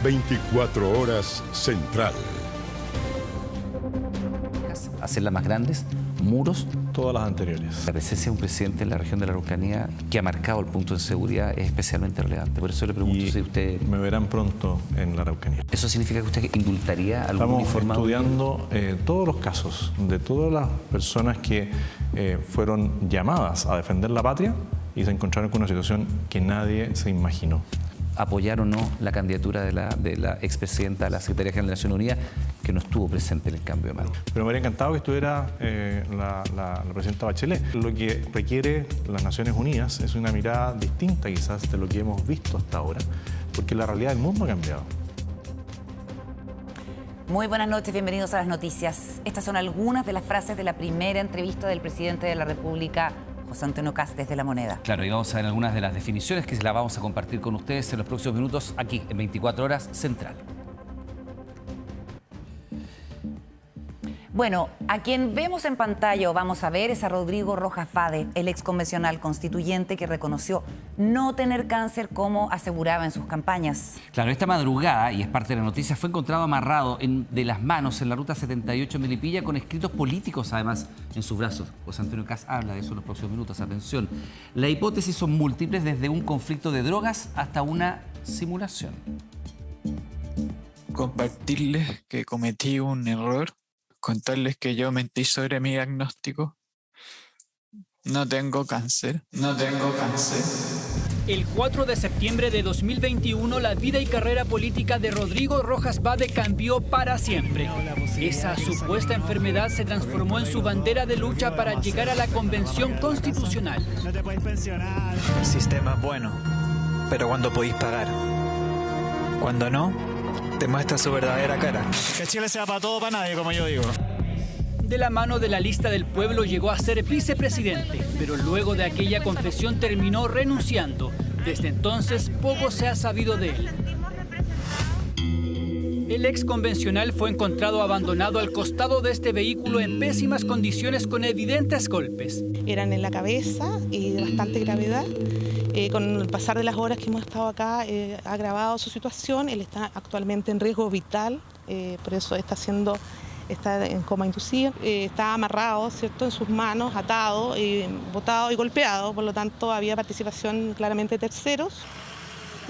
24 horas Central. Hacerlas más grandes, muros. Todas las anteriores. La presencia de un presidente en la región de la Araucanía que ha marcado el punto de seguridad es especialmente relevante. Por eso le pregunto si usted... Me verán pronto en la Araucanía. ¿Eso significa que usted indultaría a algún Estamos uniformado? estudiando todos los casos de todas las personas que fueron llamadas a defender la patria y se encontraron con una situación que nadie se imaginó. ¿Apoyar o no la candidatura de la expresidenta de la Secretaría General de Naciones Unidas, que no estuvo presente en el cambio de mando? Pero me habría encantado que estuviera la presidenta Bachelet. Lo que requiere las Naciones Unidas es una mirada distinta quizás de lo que hemos visto hasta ahora, porque la realidad del mundo ha cambiado. Muy buenas noches, bienvenidos a las noticias. Estas son algunas de las frases de la primera entrevista del presidente de la República, José Antonio Kast, desde La Moneda. Claro, y vamos a ver algunas de las definiciones que se las vamos a compartir con ustedes en los próximos minutos aquí en 24 Horas Central. Bueno, a quien vemos en pantalla o vamos a ver es a Rodrigo Rojas Vade, el exconvencional constituyente que reconoció no tener cáncer como aseguraba en sus campañas. Claro, esta madrugada, y es parte de la noticia, fue encontrado amarrado de las manos en la ruta 78 en Melipilla con escritos políticos además en sus brazos. José Antonio Kast habla de eso en los próximos minutos. Atención, las hipótesis son múltiples, desde un conflicto de drogas hasta una simulación. Compartirles que cometí un error. Contarles que yo mentí sobre mi diagnóstico. No tengo cáncer. El 4 de septiembre de 2021, la vida y carrera política de Rodrigo Rojas Vade cambió para siempre. Esa supuesta enfermedad se transformó en su bandera de lucha para llegar a la Convención Constitucional. El sistema es bueno, pero cuando podéis pagar. Cuando no, te muestra su verdadera cara. Que Chile sea para todo o para nadie, como yo digo. De la mano de la lista del pueblo llegó a ser vicepresidente, pero luego de aquella confesión terminó renunciando. Desde entonces poco se ha sabido de él. El ex convencional fue encontrado abandonado al costado de este vehículo en pésimas condiciones con evidentes golpes. Eran en la cabeza y de bastante gravedad. Con el pasar de las horas que hemos estado acá ha agravado su situación. Él está actualmente en riesgo vital, por eso está en coma inducido. Está amarrado, ¿cierto?, en sus manos, atado, botado y golpeado. Por lo tanto, había participación claramente de terceros.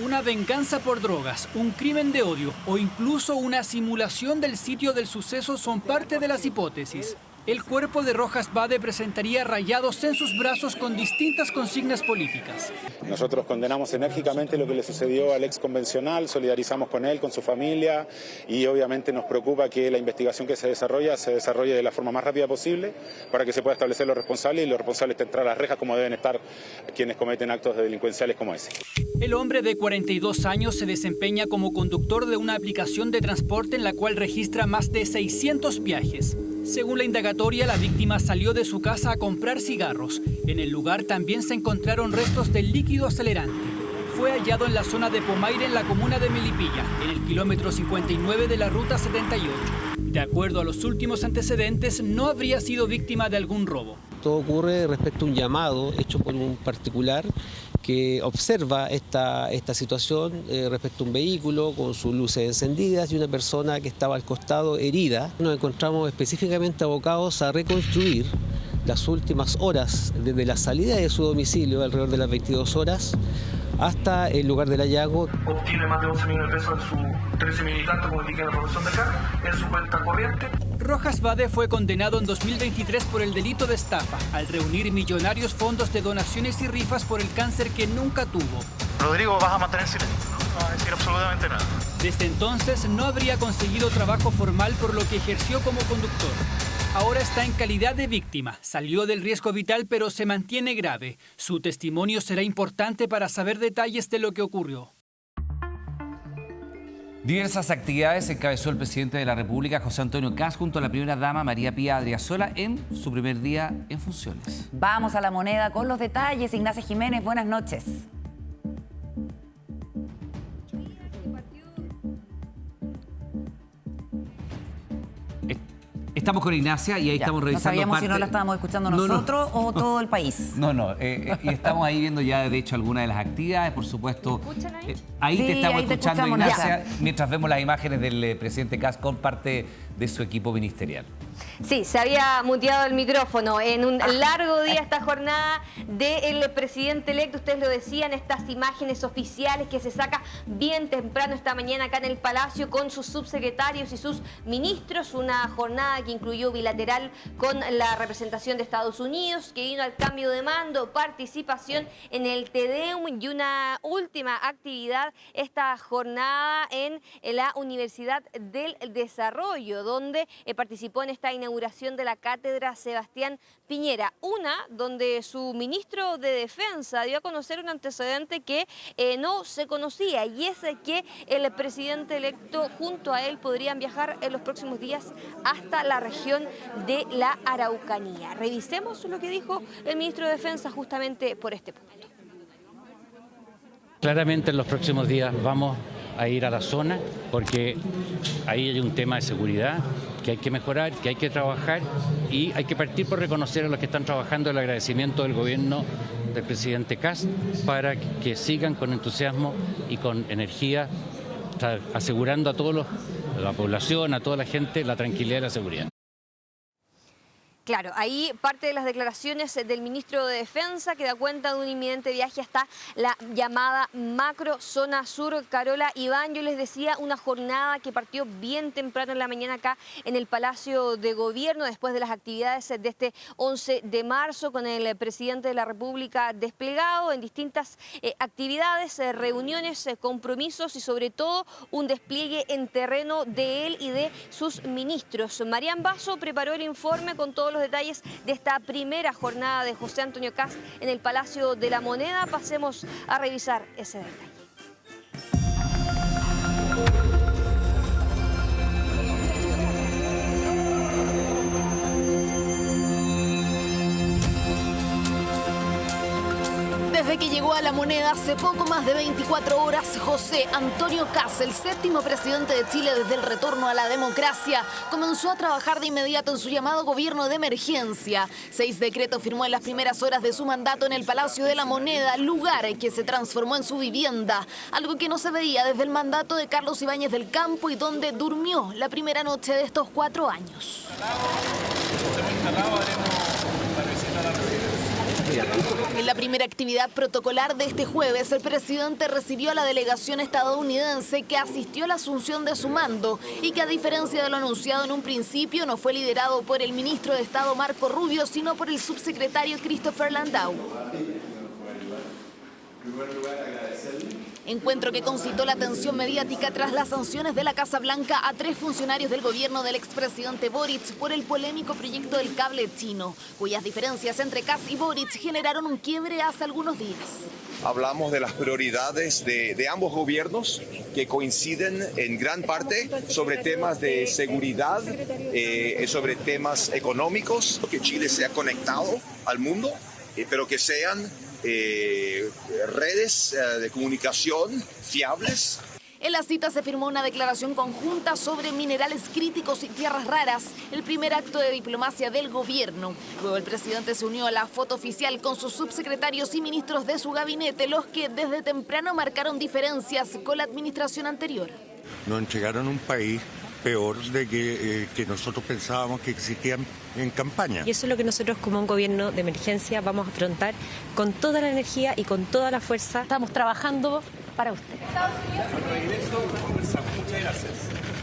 Una venganza por drogas, un crimen de odio o incluso una simulación del sitio del suceso son parte de las hipótesis. El cuerpo de Rojas Vade presentaría rayados en sus brazos con distintas consignas políticas. Nosotros condenamos enérgicamente lo que le sucedió al ex convencional, solidarizamos con él, con su familia y obviamente nos preocupa que la investigación que se desarrolle de la forma más rápida posible para que se pueda establecer los responsables y los responsables estén tras las rejas como deben estar quienes cometen actos delincuenciales como ese. El hombre de 42 años se desempeña como conductor de una aplicación de transporte en la cual registra más de 600 viajes. Según la indagatoria, la víctima salió de su casa a comprar cigarros. En el lugar también se encontraron restos del líquido acelerante. Fue hallado en la zona de Pomaire, en la comuna de Melipilla, en el kilómetro 59 de la ruta 78. De acuerdo a los últimos antecedentes, no habría sido víctima de algún robo. Todo ocurre respecto a un llamado hecho por un particular que observa esta situación respecto a un vehículo con sus luces encendidas y una persona que estaba al costado herida. Nos encontramos específicamente abocados a reconstruir las últimas horas desde la salida de su domicilio, alrededor de las 22 horas, hasta el lugar del hallazgo. Obtiene más de 11 millones de pesos en su 13 mil y tanto, como indica la profesión de acá, en su cuenta corriente. Rojas Vade fue condenado en 2023 por el delito de estafa, al reunir millonarios fondos de donaciones y rifas por el cáncer que nunca tuvo. Rodrigo, vas a mantener silencio, no vas a decir absolutamente nada. Desde entonces no habría conseguido trabajo formal, por lo que ejerció como conductor. Ahora está en calidad de víctima. Salió del riesgo vital, pero se mantiene grave. Su testimonio será importante para saber detalles de lo que ocurrió. Diversas actividades encabezó el presidente de la República, José Antonio Kast, junto a la primera dama María Pía Adriasola en su primer día en funciones. Vamos a La Moneda con los detalles. Ignacia Jiménez, buenas noches. Estamos con Ignacia y ahí estamos revisando. No sabíamos parte... si no la estábamos escuchando nosotros o todo el país. Y estamos ahí viendo ya, de hecho, algunas de las actividades, por supuesto. Ahí Sí, te estamos ahí te escuchando, escuchamos, Ignacia, mientras vemos las imágenes del presidente Kast con parte de su equipo ministerial. Sí, se había muteado el micrófono en un largo día esta jornada del presidente electo. Ustedes lo decían, estas imágenes oficiales que se saca bien temprano esta mañana acá en el Palacio con sus subsecretarios y sus ministros. Una jornada que incluyó bilateral con la representación de Estados Unidos, que vino al cambio de mando, participación en el Te Deum y una última actividad esta jornada en la Universidad del Desarrollo, donde participó en esta inauguración de la cátedra Sebastián Piñera, una donde su ministro de Defensa dio a conocer un antecedente que no se conocía, y es que el presidente electo junto a él podrían viajar en los próximos días hasta la región de la Araucanía. Revisemos lo que dijo el ministro de Defensa justamente por este punto. Claramente en los próximos días vamos a ir a la zona porque ahí hay un tema de seguridad que hay que mejorar, que hay que trabajar, y hay que partir por reconocer a los que están trabajando el agradecimiento del gobierno del presidente Kast para que sigan con entusiasmo y con energía, asegurando a a la población, a toda la gente, la tranquilidad y la seguridad. Claro, ahí parte de las declaraciones del ministro de Defensa, que da cuenta de un inminente viaje hasta la llamada macro zona sur. Carola, Iván, yo les decía, una jornada que partió bien temprano en la mañana acá en el Palacio de Gobierno, después de las actividades de este 11 de marzo, con el presidente de la República desplegado en distintas actividades, reuniones, compromisos y sobre todo un despliegue en terreno de él y de sus ministros. Marián Basso preparó el informe con todos los detalles de esta primera jornada de José Antonio Kast en el Palacio de la Moneda. Pasemos a revisar ese detalle. Desde que llegó a La Moneda hace poco más de 24 horas, José Antonio Kast, el séptimo presidente de Chile desde el retorno a la democracia, comenzó a trabajar de inmediato en su llamado gobierno de emergencia. 6 decretos firmó en las primeras horas de su mandato en el Palacio de la Moneda, lugar que se transformó en su vivienda, algo que no se veía desde el mandato de Carlos Ibáñez del Campo y donde durmió la primera noche de estos 4 años. En la primera actividad protocolar de este jueves, el presidente recibió a la delegación estadounidense que asistió a la asunción de su mando y que, a diferencia de lo anunciado en un principio, no fue liderado por el ministro de Estado Marco Rubio, sino por el subsecretario Christopher Landau. Encuentro que concitó la atención mediática tras las sanciones de la Casa Blanca a 3 funcionarios del gobierno del expresidente Boric por el polémico proyecto del cable chino, cuyas diferencias entre Kast y Boric generaron un quiebre hace algunos días. Hablamos de las prioridades de ambos gobiernos que coinciden en gran parte sobre temas de seguridad, sobre temas económicos, que Chile sea conectado al mundo, pero que sean redes de comunicación fiables. En la cita se firmó una declaración conjunta sobre minerales críticos y tierras raras, el primer acto de diplomacia del gobierno. Luego el presidente se unió a la foto oficial con sus subsecretarios y ministros de su gabinete, los que desde temprano marcaron diferencias con la administración anterior. Nos entregaron un país peor de que nosotros pensábamos que existían en campaña. Y eso es lo que nosotros como un gobierno de emergencia vamos a afrontar con toda la energía y con toda la fuerza. Estamos trabajando para usted.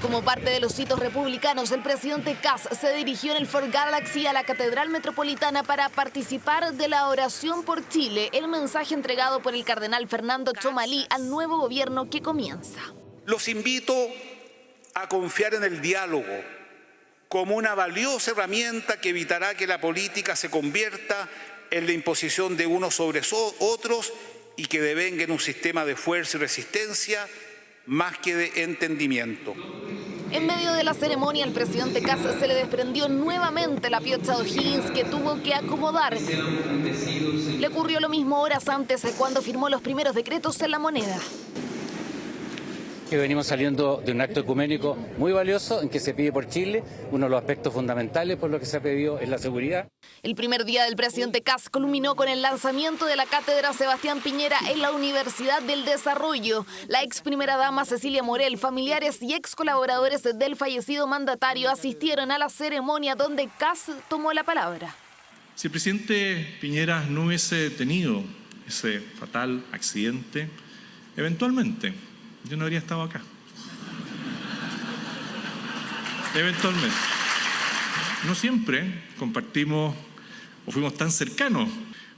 Como parte de los hitos republicanos, el presidente Kast se dirigió en el Ford Galaxy a la Catedral Metropolitana para participar de la oración por Chile, el mensaje entregado por el cardenal Fernando Chomalí al nuevo gobierno que comienza. Los invito a confiar en el diálogo como una valiosa herramienta que evitará que la política se convierta en la imposición de unos sobre otros y que devenga en un sistema de fuerza y resistencia más que de entendimiento. En medio de la ceremonia, al presidente Kast se le desprendió nuevamente la piocha de O'Higgins que tuvo que acomodar. Le ocurrió lo mismo horas antes, cuando firmó los primeros decretos en La Moneda. Que venimos saliendo de un acto ecuménico muy valioso en que se pide por Chile. Uno de los aspectos fundamentales por lo que se ha pedido es la seguridad. El primer día del presidente Kast culminó con el lanzamiento de la cátedra Sebastián Piñera en la Universidad del Desarrollo. La ex primera dama Cecilia Morel, familiares y ex colaboradores del fallecido mandatario asistieron a la ceremonia donde Kast tomó la palabra. Si el presidente Piñera no hubiese tenido ese fatal accidente, eventualmente yo no habría estado acá. Eventualmente. No siempre compartimos o fuimos tan cercanos,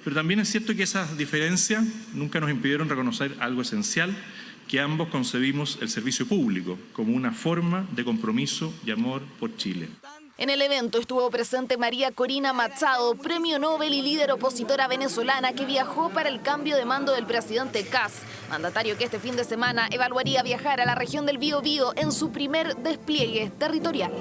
pero también es cierto que esas diferencias nunca nos impidieron reconocer algo esencial, que ambos concebimos el servicio público como una forma de compromiso y amor por Chile. En el evento estuvo presente María Corina Machado, premio Nobel y líder opositora venezolana que viajó para el cambio de mando del presidente Kast, mandatario que este fin de semana evaluaría viajar a la región del Biobío en su primer despliegue territorial.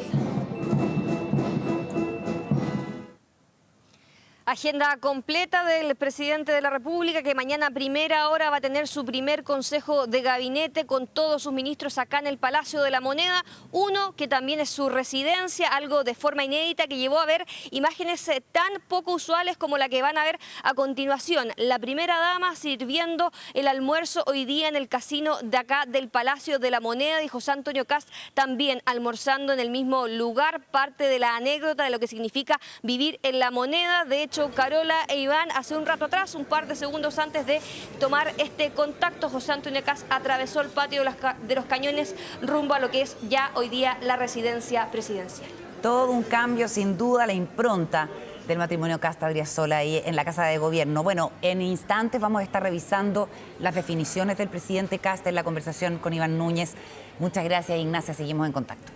Agenda completa del presidente de la República, que mañana a primera hora va a tener su primer consejo de gabinete con todos sus ministros acá en el Palacio de la Moneda. Uno que también es su residencia, algo de forma inédita que llevó a ver imágenes tan poco usuales como la que van a ver a continuación. La primera dama sirviendo el almuerzo hoy día en el casino de acá del Palacio de la Moneda, y José Antonio Kast también almorzando en el mismo lugar. Parte de la anécdota de lo que significa vivir en la Moneda. De hecho, Carola e Iván, hace un rato atrás, un par de segundos antes de tomar este contacto, José Antonio Kast atravesó el patio de los Cañones rumbo a lo que es ya hoy día la residencia presidencial. Todo un cambio, sin duda, la impronta del matrimonio Kast-Adriasola ahí en la Casa de Gobierno. Bueno, en instantes vamos a estar revisando las definiciones del presidente Kast en la conversación con Iván Núñez. Muchas gracias, Ignacia. Seguimos en contacto.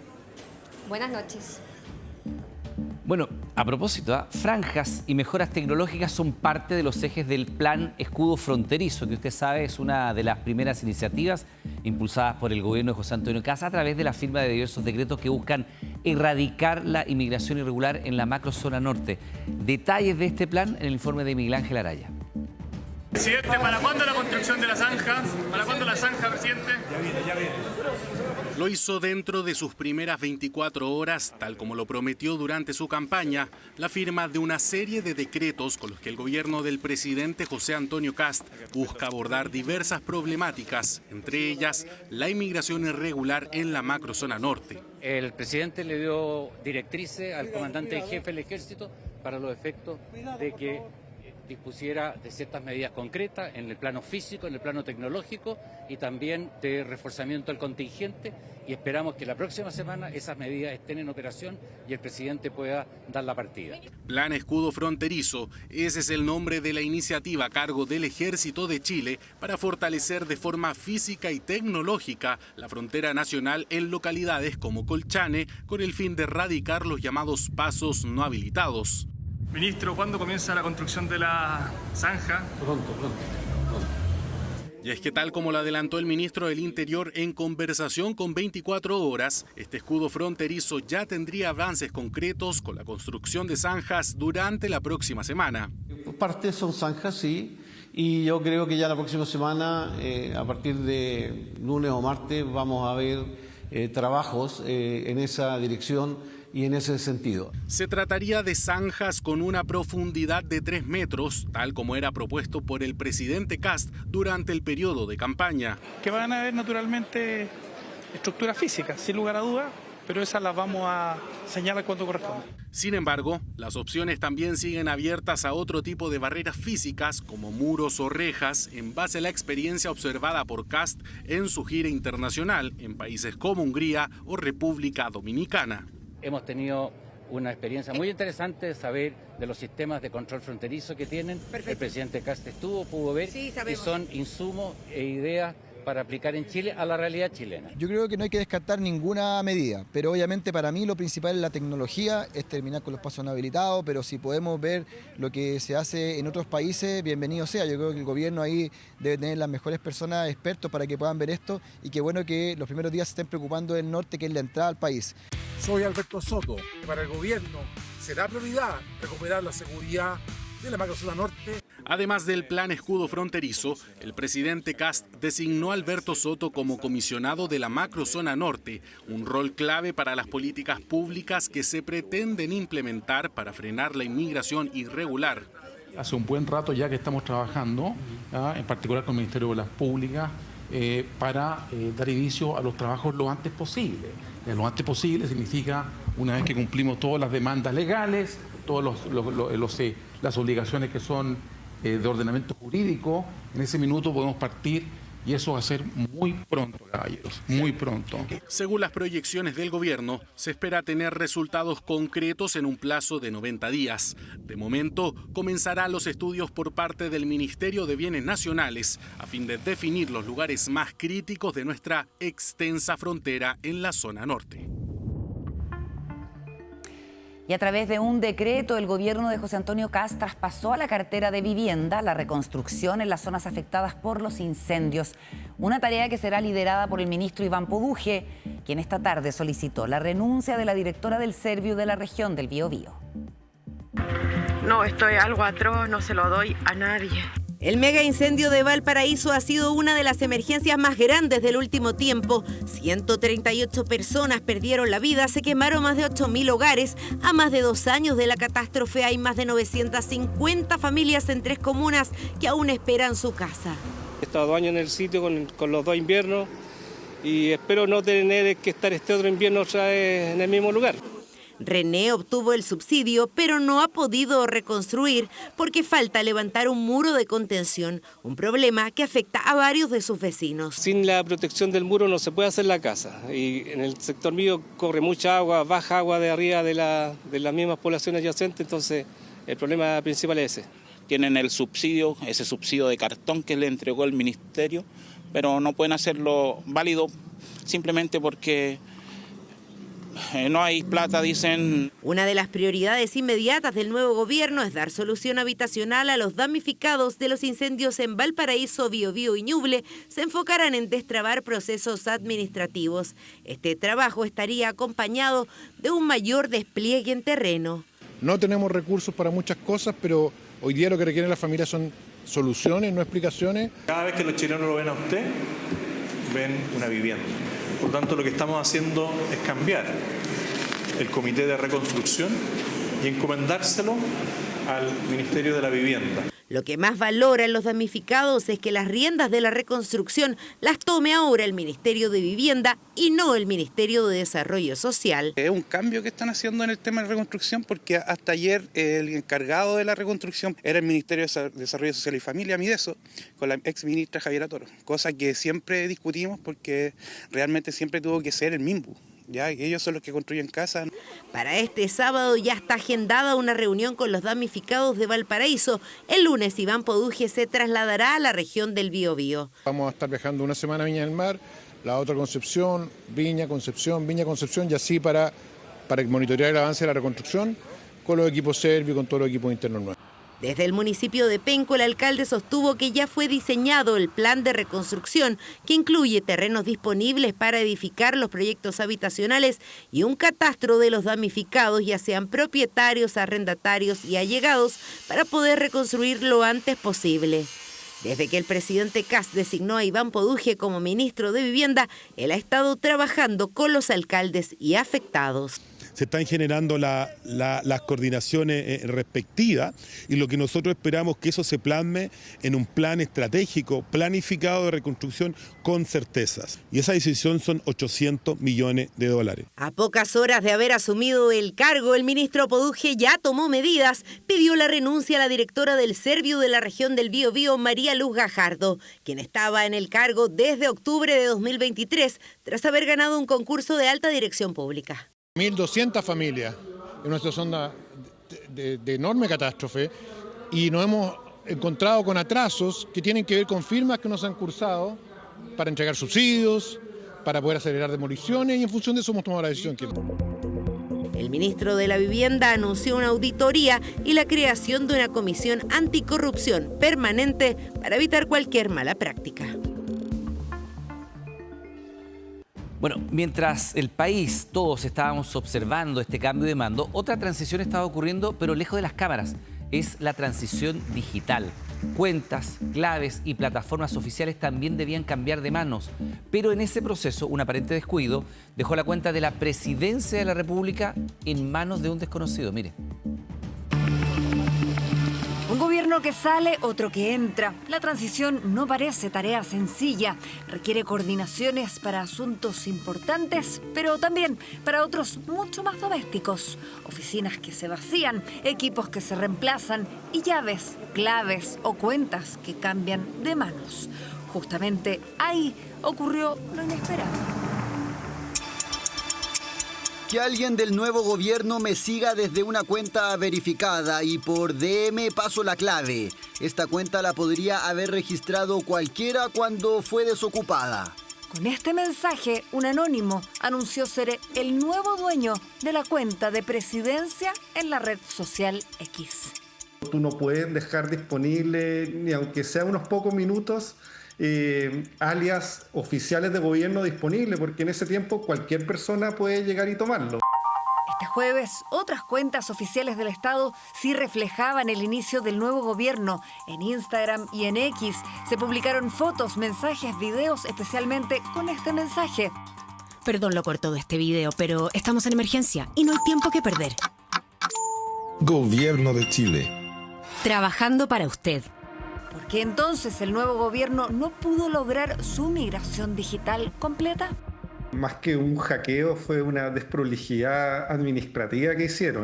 Buenas noches. Bueno, a propósito, franjas y mejoras tecnológicas son parte de los ejes del Plan Escudo Fronterizo, que usted sabe es una de las primeras iniciativas impulsadas por el gobierno de José Antonio Kast a través de la firma de diversos decretos que buscan erradicar la inmigración irregular en la macrozona norte. Detalles de este plan en el informe de Miguel Ángel Araya. Presidente, ¿para cuándo la construcción de la zanja? ¿Para cuándo la zanja, presidente? Ya viene. Lo hizo dentro de sus primeras 24 horas, tal como lo prometió durante su campaña, la firma de una serie de decretos con los que el gobierno del presidente José Antonio Kast busca abordar diversas problemáticas, entre ellas la inmigración irregular en la macrozona norte. El presidente le dio directrices al comandante en jefe del ejército para los efectos de que dispusiera de ciertas medidas concretas en el plano físico, en el plano tecnológico y también de reforzamiento del contingente, y esperamos que la próxima semana esas medidas estén en operación y el presidente pueda dar la partida. Plan Escudo Fronterizo, ese es el nombre de la iniciativa a cargo del Ejército de Chile para fortalecer de forma física y tecnológica la frontera nacional en localidades como Colchane, con el fin de erradicar los llamados pasos no habilitados. Ministro, ¿cuándo comienza la construcción de la zanja? Pronto. Y es que tal como lo adelantó el ministro del Interior en conversación con 24 horas, este escudo fronterizo ya tendría avances concretos con la construcción de zanjas durante la próxima semana. Parte son zanjas, sí, y yo creo que ya la próxima semana, a partir de lunes o martes, vamos a ver trabajos en esa dirección y en ese sentido. Se trataría de zanjas con una profundidad de 3 metros, tal como era propuesto por el presidente Kast durante el periodo de campaña. Que van a haber naturalmente estructuras físicas, sin lugar a dudas, pero esas las vamos a señalar cuando corresponda. Sin embargo, las opciones también siguen abiertas a otro tipo de barreras físicas, como muros o rejas, en base a la experiencia observada por Kast en su gira internacional en países como Hungría o República Dominicana. Hemos tenido una experiencia muy interesante de saber de los sistemas de control fronterizo que tienen. Perfecto. El presidente Kast pudo ver, sí, y son insumos e ideas para aplicar en Chile a la realidad chilena. Yo creo que no hay que descartar ninguna medida, pero obviamente para mí lo principal es la tecnología, es terminar con los pasos no habilitados, pero si podemos ver lo que se hace en otros países, bienvenido sea. Yo creo que el gobierno ahí debe tener las mejores personas, expertos, para que puedan ver esto, y qué bueno que los primeros días se estén preocupando del norte, que es la entrada al país. Soy Alberto Soto. Para el gobierno será prioridad recuperar la seguridad de la macrozona norte. Además del plan escudo fronterizo, el presidente Kast designó a Alberto Soto como comisionado de la macrozona norte, un rol clave para las políticas públicas que se pretenden implementar para frenar la inmigración irregular. Hace un buen rato ya que estamos trabajando, en particular con el Ministerio de Obras Públicas, para dar inicio a los trabajos lo antes posible. Lo antes posible significa una vez que cumplimos todas las demandas legales, todas las obligaciones que son de ordenamiento jurídico, en ese minuto podemos partir y eso va a ser muy pronto, caballeros, muy pronto. Según las proyecciones del gobierno, se espera tener resultados concretos en un plazo de 90 días. De momento, comenzarán los estudios por parte del Ministerio de Bienes Nacionales a fin de definir los lugares más críticos de nuestra extensa frontera en la zona norte. Y a través de un decreto, el gobierno de José Antonio Kast traspasó a la cartera de vivienda la reconstrucción en las zonas afectadas por los incendios. Una tarea que será liderada por el ministro Iván Poduje, quien esta tarde solicitó la renuncia de la directora del Serviu de la región del Biobío. No, esto es algo atroz, no se lo doy a nadie. El mega incendio de Valparaíso ha sido una de las emergencias más grandes del último tiempo. 138 personas perdieron la vida, se quemaron más de 8.000 hogares. A más de 2 años de la catástrofe hay más de 950 familias en 3 comunas que aún esperan su casa. He estado 2 años en el sitio con los 2 inviernos y espero no tener que estar este otro invierno otra vez en el mismo lugar. René obtuvo el subsidio, pero no ha podido reconstruir porque falta levantar un muro de contención, un problema que afecta a varios de sus vecinos. Sin la protección del muro no se puede hacer la casa y en el sector mío corre mucha agua, baja agua de arriba de las mismas poblaciones adyacentes, entonces el problema principal es ese. Tienen el subsidio, ese subsidio de cartón que le entregó el ministerio, pero no pueden hacerlo válido simplemente porque no hay plata, dicen. Una de las prioridades inmediatas del nuevo gobierno es dar solución habitacional a los damnificados de los incendios en Valparaíso, Biobío y Ñuble. Se enfocarán en destrabar procesos administrativos. Este trabajo estaría acompañado de un mayor despliegue en terreno. No tenemos recursos para muchas cosas, pero hoy día lo que requieren las familias son soluciones, no explicaciones. Cada vez que los chilenos lo ven a usted, ven una vivienda. Por tanto, lo que estamos haciendo es cambiar el Comité de Reconstrucción y encomendárselo al Ministerio de la Vivienda. Lo que más valoran los damnificados es que las riendas de la reconstrucción las tome ahora el Ministerio de Vivienda y no el Ministerio de Desarrollo Social. Es un cambio que están haciendo en el tema de reconstrucción porque hasta ayer el encargado de la reconstrucción era el Ministerio de Desarrollo Social y Familia, Mideso, con la ex ministra Javiera Toro, cosa que siempre discutimos porque realmente siempre tuvo que ser el MIMBU. Ya, ellos son los que construyen casas. Para este sábado ya está agendada una reunión con los damnificados de Valparaíso. El lunes Iván Poduje se trasladará a la región del Biobío. Vamos a estar viajando una semana a Viña del Mar, la otra Concepción, Viña, Concepción, y así para monitorear el avance de la reconstrucción con los equipos serbios y con todos los equipos internos nuevos. Desde el municipio de Penco, el alcalde sostuvo que ya fue diseñado el plan de reconstrucción, que incluye terrenos disponibles para edificar los proyectos habitacionales y un catastro de los damnificados, ya sean propietarios, arrendatarios y allegados, para poder reconstruir lo antes posible. Desde que el presidente Kast designó a Iván Poduje como ministro de Vivienda, él ha estado trabajando con los alcaldes y afectados. Se están generando las coordinaciones respectivas y lo que nosotros esperamos que eso se plasme en un plan estratégico, planificado de reconstrucción con certezas. Y esa decisión son 800 millones de dólares. A pocas horas de haber asumido el cargo, el ministro Poduje ya tomó medidas. Pidió la renuncia a la directora del Serviu de la región del Biobío, María Luz Gajardo, quien estaba en el cargo desde octubre de 2023, tras haber ganado un concurso de alta dirección pública. 1.200 familias en nuestra zona de enorme catástrofe y nos hemos encontrado con atrasos que tienen que ver con firmas que nos han cursado para entregar subsidios, para poder acelerar demoliciones y en función de eso hemos tomado la decisión. El ministro de la Vivienda anunció una auditoría y la creación de una comisión anticorrupción permanente para evitar cualquier mala práctica. Bueno, mientras el país, todos estábamos observando este cambio de mando, otra transición estaba ocurriendo, pero lejos de las cámaras. Es la transición digital. Cuentas, claves y plataformas oficiales también debían cambiar de manos. Pero en ese proceso, un aparente descuido dejó la cuenta de la Presidencia de la República en manos de un desconocido. Mire. Un gobierno que sale, otro que entra. La transición no parece tarea sencilla. Requiere coordinaciones para asuntos importantes, pero también para otros mucho más domésticos. Oficinas que se vacían, equipos que se reemplazan y llaves, claves o cuentas que cambian de manos. Justamente ahí ocurrió lo inesperado. Que alguien del nuevo gobierno me siga desde una cuenta verificada y por DM paso la clave. Esta cuenta la podría haber registrado cualquiera cuando fue desocupada. Con este mensaje, un anónimo anunció ser el nuevo dueño de la cuenta de presidencia en la red social X. Tú no puedes dejar disponible, ni aunque sea unos pocos minutos, alias oficiales de gobierno disponibles, porque en ese tiempo cualquier persona puede llegar y tomarlo. Este jueves, otras cuentas oficiales del Estado sí reflejaban el inicio del nuevo gobierno. En Instagram y en X se publicaron fotos, mensajes, videos, especialmente con este mensaje. Perdón lo corto de este video, pero estamos en emergencia y no hay tiempo que perder. Gobierno de Chile. Trabajando para usted. ¿Por qué entonces el nuevo gobierno no pudo lograr su migración digital completa? Más que un hackeo, fue una desprolijidad administrativa que hicieron.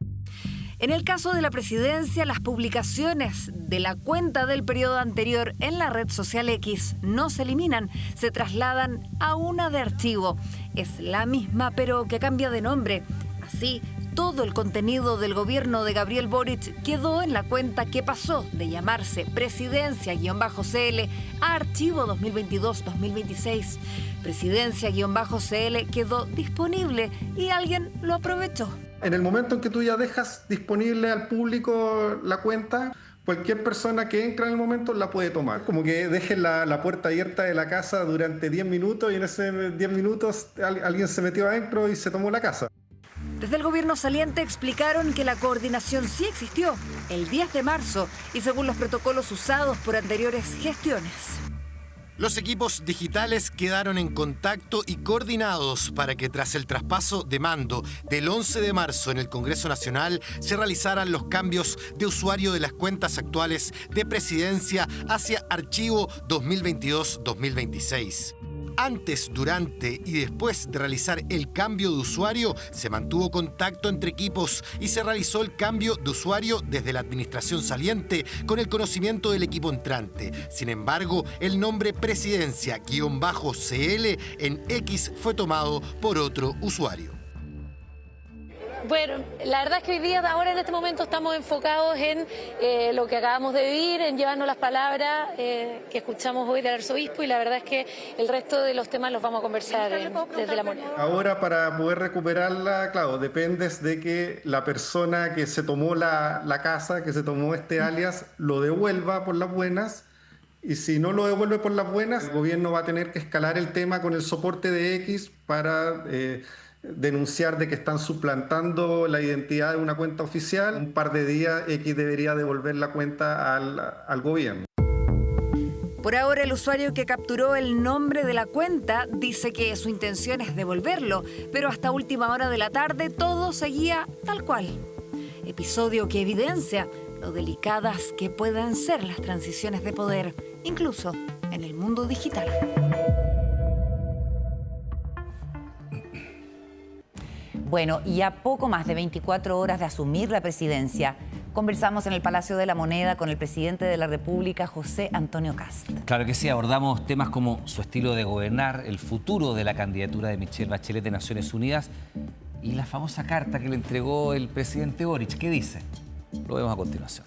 En el caso de la presidencia, las publicaciones de la cuenta del periodo anterior en la red social X no se eliminan, se trasladan a una de archivo. Es la misma, pero que cambia de nombre. Así, todo el contenido del gobierno de Gabriel Boric quedó en la cuenta que pasó de llamarse Presidencia-CL a Archivo 2022-2026. Presidencia-CL quedó disponible y alguien lo aprovechó. En el momento en que tú ya dejas disponible al público la cuenta, cualquier persona que entra en el momento la puede tomar. Como que dejes la puerta abierta de la casa durante 10 minutos y en esos 10 minutos alguien se metió adentro y se tomó la casa. Desde el gobierno saliente explicaron que la coordinación sí existió el 10 de marzo y según los protocolos usados por anteriores gestiones. Los equipos digitales quedaron en contacto y coordinados para que tras el traspaso de mando del 11 de marzo en el Congreso Nacional se realizaran los cambios de usuario de las cuentas actuales de presidencia hacia Archivo 2022-2026. Antes, durante y después de realizar el cambio de usuario, se mantuvo contacto entre equipos y se realizó el cambio de usuario desde la administración saliente con el conocimiento del equipo entrante. Sin embargo, el nombre Presidencia-CL en X fue tomado por otro usuario. Bueno, la verdad es que hoy día, ahora en este momento, estamos enfocados en lo que acabamos de vivir, en llevarnos las palabras que escuchamos hoy del arzobispo y la verdad es que el resto de los temas los vamos a conversar desde la moneda. Ahora, para poder recuperarla, claro, dependes de que la persona que se tomó la casa, que se tomó este alias, lo devuelva por las buenas. Y si no lo devuelve por las buenas, el gobierno va a tener que escalar el tema con el soporte de X para denunciar de que están suplantando la identidad de una cuenta oficial. Un par de días X debería devolver la cuenta al gobierno. Por ahora, el usuario que capturó el nombre de la cuenta dice que su intención es devolverlo, pero hasta última hora de la tarde todo seguía tal cual. Episodio que evidencia lo delicadas que pueden ser las transiciones de poder, incluso en el mundo digital. Bueno, y a poco más de 24 horas de asumir la presidencia, conversamos en el Palacio de la Moneda con el presidente de la República, José Antonio Kast. Claro que sí, abordamos temas como su estilo de gobernar, el futuro de la candidatura de Michelle Bachelet de Naciones Unidas y la famosa carta que le entregó el presidente Boric. ¿Qué dice? Lo vemos a continuación.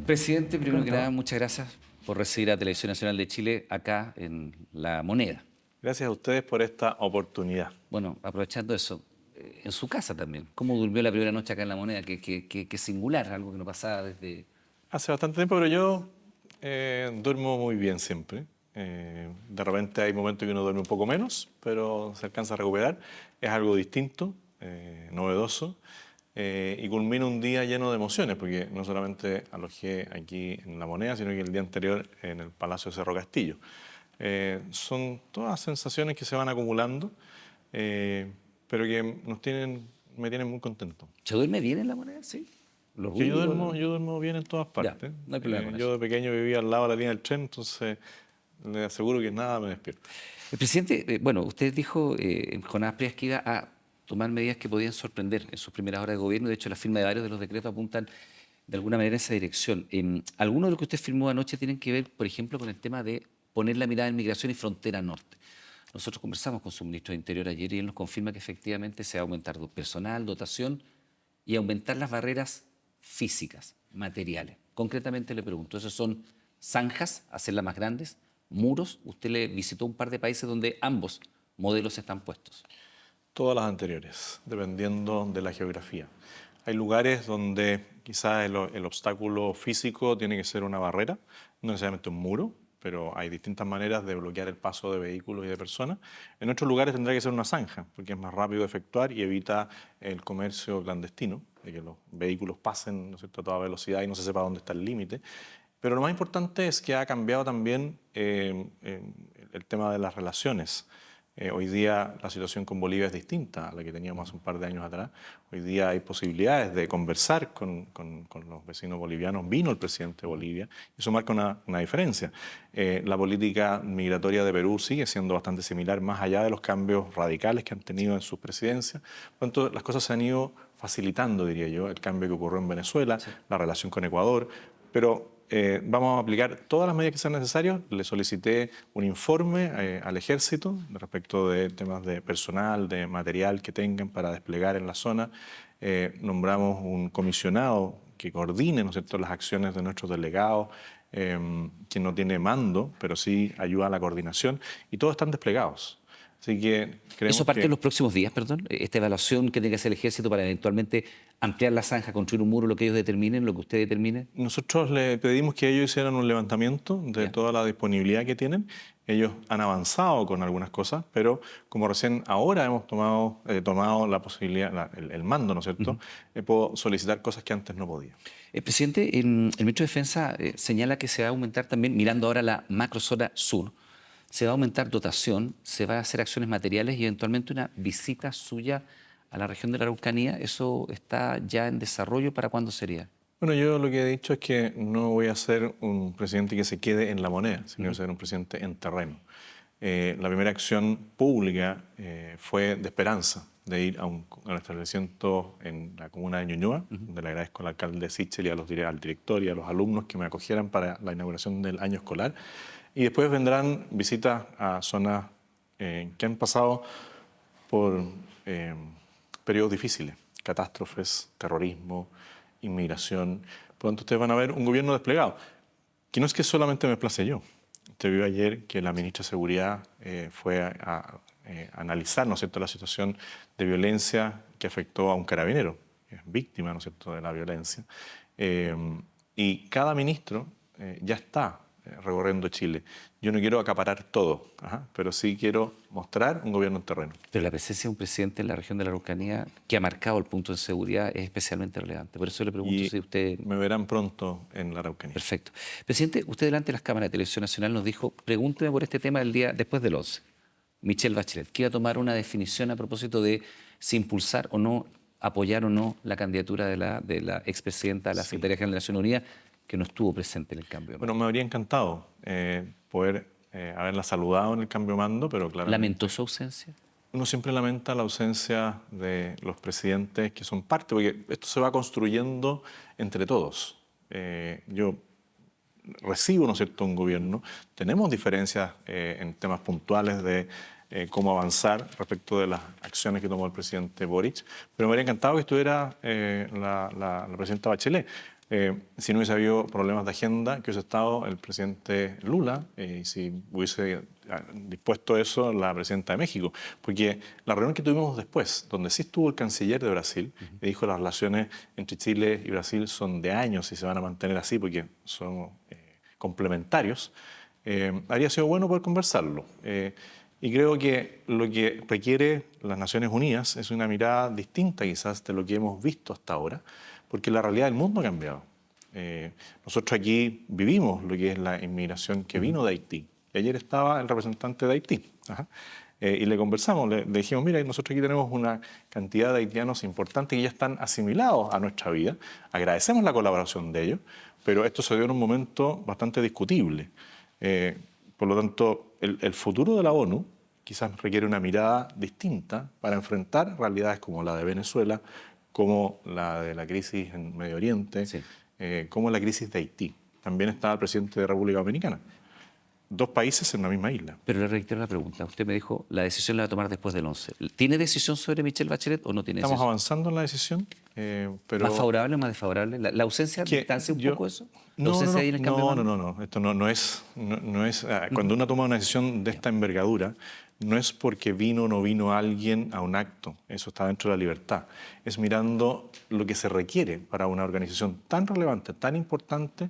Presidente, primero que nada, muchas gracias por recibir a Televisión Nacional de Chile acá en La Moneda. Gracias a ustedes por esta oportunidad. Bueno, aprovechando eso, en su casa también, ¿cómo durmió la primera noche acá en La Moneda? Qué singular, algo que no pasaba desde... Hace bastante tiempo, pero yo duermo muy bien siempre. De repente hay momentos que uno duerme un poco menos, pero se alcanza a recuperar. Es algo distinto, novedoso. y culmina un día lleno de emociones, porque no solamente alojé aquí en La Moneda, sino que el día anterior en el Palacio de Cerro Castillo. Son todas sensaciones que se van acumulando, pero que me tienen muy contento. ¿Se duerme bien en La Moneda? Sí. Que yo duermo bien en todas partes. Ya, no hay problema con yo eso. de pequeño vivía al lado de la línea del tren, entonces le aseguro que nada me despierta. El presidente, bueno, usted dijo en Jonás Prias que iba a tomar medidas que podían sorprender en sus primeras horas de gobierno. De hecho, la firma de varios de los decretos apuntan de alguna manera en esa dirección. Algunos de los que usted firmó anoche tienen que ver, por ejemplo, con el tema de poner la mirada en migración y frontera norte. Nosotros conversamos con su ministro de Interior ayer y él nos confirma que efectivamente se va a aumentar personal, dotación y aumentar las barreras físicas, materiales. Concretamente le pregunto, ¿esos son zanjas, hacerlas más grandes, muros? Usted le visitó un par de países donde ambos modelos están puestos. Todas las anteriores, dependiendo de la geografía. Hay lugares donde quizás el obstáculo físico tiene que ser una barrera, no necesariamente un muro, pero hay distintas maneras de bloquear el paso de vehículos y de personas. En otros lugares tendrá que ser una zanja, porque es más rápido de efectuar y evita el comercio clandestino, de que los vehículos pasen, ¿no es cierto?, a toda velocidad y no se sepa dónde está el límite. Pero lo más importante es que ha cambiado también el tema de las relaciones. Hoy día la situación con Bolivia es distinta a la que teníamos hace un par de años atrás. Hoy día hay posibilidades de conversar con los vecinos bolivianos. Vino el presidente de Bolivia y eso marca una diferencia. La política migratoria de Perú sigue siendo bastante similar, más allá de los cambios radicales que han tenido en sus presidencias. Por lo tanto, las cosas se han ido facilitando, diría yo, el cambio que ocurrió en Venezuela, la relación con Ecuador, pero vamos a aplicar todas las medidas que sean necesarias. Le solicité un informe al Ejército respecto de temas de personal, de material que tengan para desplegar en la zona. Nombramos un comisionado que coordine, ¿no es cierto?, las acciones de nuestros delegados, que no tiene mando, pero sí ayuda a la coordinación, y todos están desplegados. Así que creemos ¿Eso parte que en los próximos días, perdón? Esta evaluación que tiene que hacer el Ejército para eventualmente ampliar la zanja, construir un muro, lo que ellos determinen, lo que usted determine. Nosotros le pedimos que ellos hicieran un levantamiento de toda la disponibilidad que tienen. Ellos han avanzado con algunas cosas, pero como recién ahora hemos tomado la posibilidad, el mando, ¿no es cierto?, puedo solicitar cosas que antes no podía. Presidente, el ministro de Defensa señala que se va a aumentar también, mirando ahora la macrozona sur, se va a aumentar dotación, se va a hacer acciones materiales y eventualmente una visita suya a la región de la Araucanía. ¿Eso está ya en desarrollo? ¿Para cuándo sería? Bueno, yo lo que he dicho es que no voy a ser un presidente que se quede en La Moneda, sino que ser un presidente en terreno. La primera acción pública fue de esperanza, de ir a un establecimiento en la comuna de Ñuñoa, donde le agradezco al alcalde Sichel y al director y a los alumnos que me acogieran para la inauguración del año escolar. Y después vendrán visitas a zonas que han pasado por periodos difíciles, catástrofes, terrorismo, inmigración. Por lo tanto, ustedes van a ver un gobierno desplegado, que no es que solamente me place yo. Usted vio ayer que la ministra de Seguridad fue a analizar, ¿no es cierto?, la situación de violencia que afectó a un carabinero, que es víctima, ¿no es cierto?, de la violencia. Y cada ministro ya está recorriendo Chile. Yo no quiero acaparar todo, pero sí quiero mostrar un gobierno en terreno. Pero la presencia de un presidente en la región de la Araucanía que ha marcado el punto de seguridad es especialmente relevante. Por eso le pregunto si usted... Me verán pronto en la Araucanía. Perfecto. Presidente, usted delante de las cámaras de Televisión Nacional nos dijo, pregúnteme por este tema el día después del 11. Michelle Bachelet, que iba a tomar una definición a propósito de si impulsar o no, apoyar o no la candidatura de la expresidenta de la Secretaría General de Naciones Unidas, que no estuvo presente en el cambio de mando. Bueno, me habría encantado poder haberla saludado en el cambio de mando, pero claramente... ¿Lamentó su ausencia? Uno siempre lamenta la ausencia de los presidentes que son parte, porque esto se va construyendo entre todos. Yo recibo, ¿no es cierto?, un gobierno. Tenemos diferencias en temas puntuales de cómo avanzar respecto de las acciones que tomó el presidente Boric, pero me habría encantado que estuviera la presidenta Bachelet. Si no hubiese habido problemas de agenda, que hubiese estado el presidente Lula, y si hubiese dispuesto eso la presidenta de México. Porque la reunión que tuvimos después, donde sí estuvo el canciller de Brasil, y dijo que las relaciones entre Chile y Brasil son de años y se van a mantener así porque son complementarios, habría sido bueno poder conversarlo. Y creo que lo que requiere las Naciones Unidas es una mirada distinta quizás de lo que hemos visto hasta ahora, porque la realidad del mundo ha cambiado. Nosotros aquí vivimos lo que es la inmigración que vino de Haití. Y ayer estaba el representante de Haití. Y le conversamos, le dijimos, mira, nosotros aquí tenemos una cantidad de haitianos importantes que ya están asimilados a nuestra vida. Agradecemos la colaboración de ellos, pero esto se dio en un momento bastante discutible. Por lo tanto, el futuro de la ONU quizás requiere una mirada distinta para enfrentar realidades como la de Venezuela, como la de la crisis en Medio Oriente, como la crisis de Haití. También está el presidente de República Dominicana. 2 países en una misma isla. Pero le reitero la pregunta. Usted me dijo, la decisión la va a tomar después del 11. ¿Tiene decisión sobre Michelle Bachelet o no tiene decisión? Estamos avanzando en la decisión, pero... ¿Más favorable o más desfavorable? ¿La ausencia distancia un poco eso? No. Esto no es... cuando uno toma una decisión de esta envergadura, no es porque vino o no vino alguien a un acto. Eso está dentro de la libertad. Es mirando lo que se requiere para una organización tan relevante, tan importante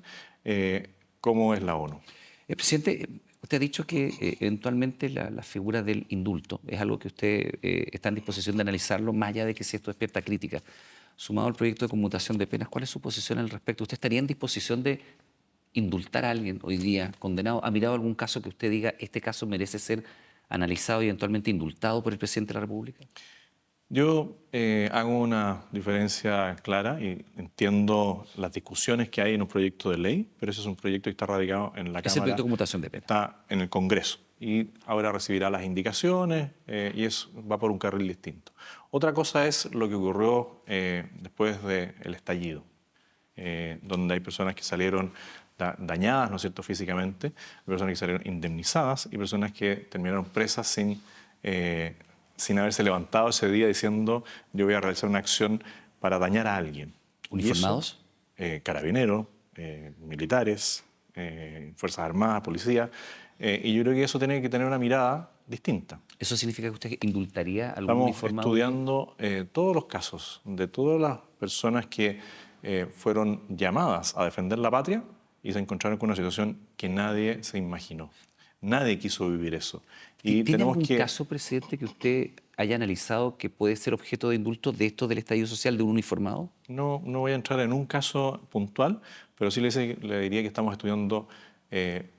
como es la ONU. Presidente, usted ha dicho que eventualmente la figura del indulto es algo que usted está en disposición de analizarlo, más allá de que si esto despierta crítica. Sumado al proyecto de conmutación de penas, ¿cuál es su posición al respecto? ¿Usted estaría en disposición de indultar a alguien hoy día condenado? ¿Ha mirado algún caso que usted diga, este caso merece ser analizado y eventualmente indultado por el presidente de la República? Yo hago una diferencia clara y entiendo las discusiones que hay en un proyecto de ley, pero ese es un proyecto que está radicado en la Cámara. Es el proyecto de conmutación de pena. Está en el Congreso y ahora recibirá las indicaciones y va por un carril distinto. Otra cosa es lo que ocurrió después del estallido, donde hay personas que salieron dañadas, ¿no es cierto?, físicamente, personas que salieron indemnizadas y personas que terminaron presas sin haberse levantado ese día diciendo yo voy a realizar una acción para dañar a alguien. ¿Uniformados? Carabineros, militares, Fuerzas Armadas, policía. Y yo creo que eso tiene que tener una mirada distinta. ¿Eso significa que usted indultaría a algún uniformado? Estamos estudiando todos los casos de todas las personas que fueron llamadas a defender la patria y se encontraron con una situación que nadie se imaginó. Nadie quiso vivir eso. Y ¿tiene algún caso, presidente, que usted haya analizado que puede ser objeto de indulto de esto del estallido social de un uniformado? No voy a entrar en un caso puntual, pero sí le diría que estamos estudiando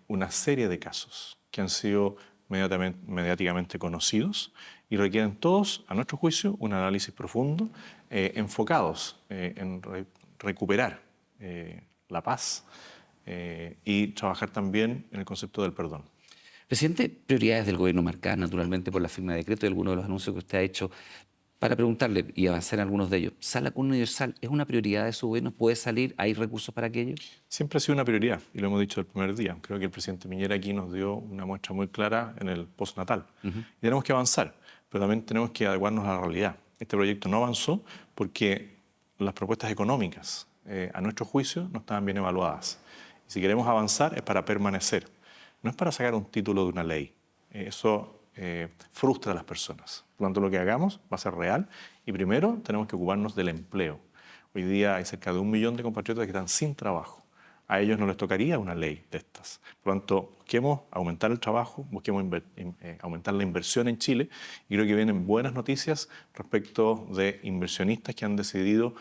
una serie de casos que han sido mediáticamente conocidos y requieren todos, a nuestro juicio, un análisis profundo, enfocados en recuperar la paz y trabajar también en el concepto del perdón. Presidente, prioridades del gobierno marcadas naturalmente por la firma de decreto y algunos de los anuncios que usted ha hecho. Para preguntarle y avanzar en algunos de ellos, ¿Sala Cuna Universal es una prioridad de su gobierno? ¿Puede salir? ¿Hay recursos para aquello? Siempre ha sido una prioridad y lo hemos dicho el primer día. Creo que el presidente Piñera aquí nos dio una muestra muy clara en el postnatal. Y tenemos que avanzar, pero también tenemos que adecuarnos a la realidad. Este proyecto no avanzó porque las propuestas económicas, a nuestro juicio, no estaban bien evaluadas. Y si queremos avanzar es para permanecer. No es para sacar un título de una ley. Eso frustra a las personas. Por lo tanto, lo que hagamos va a ser real y primero tenemos que ocuparnos del empleo. Hoy día hay cerca de 1 millón de compatriotas que están sin trabajo. A ellos no les tocaría una ley de estas. Por lo tanto, busquemos aumentar el trabajo, busquemos aumentar la inversión en Chile y creo que vienen buenas noticias respecto de inversionistas que han decidido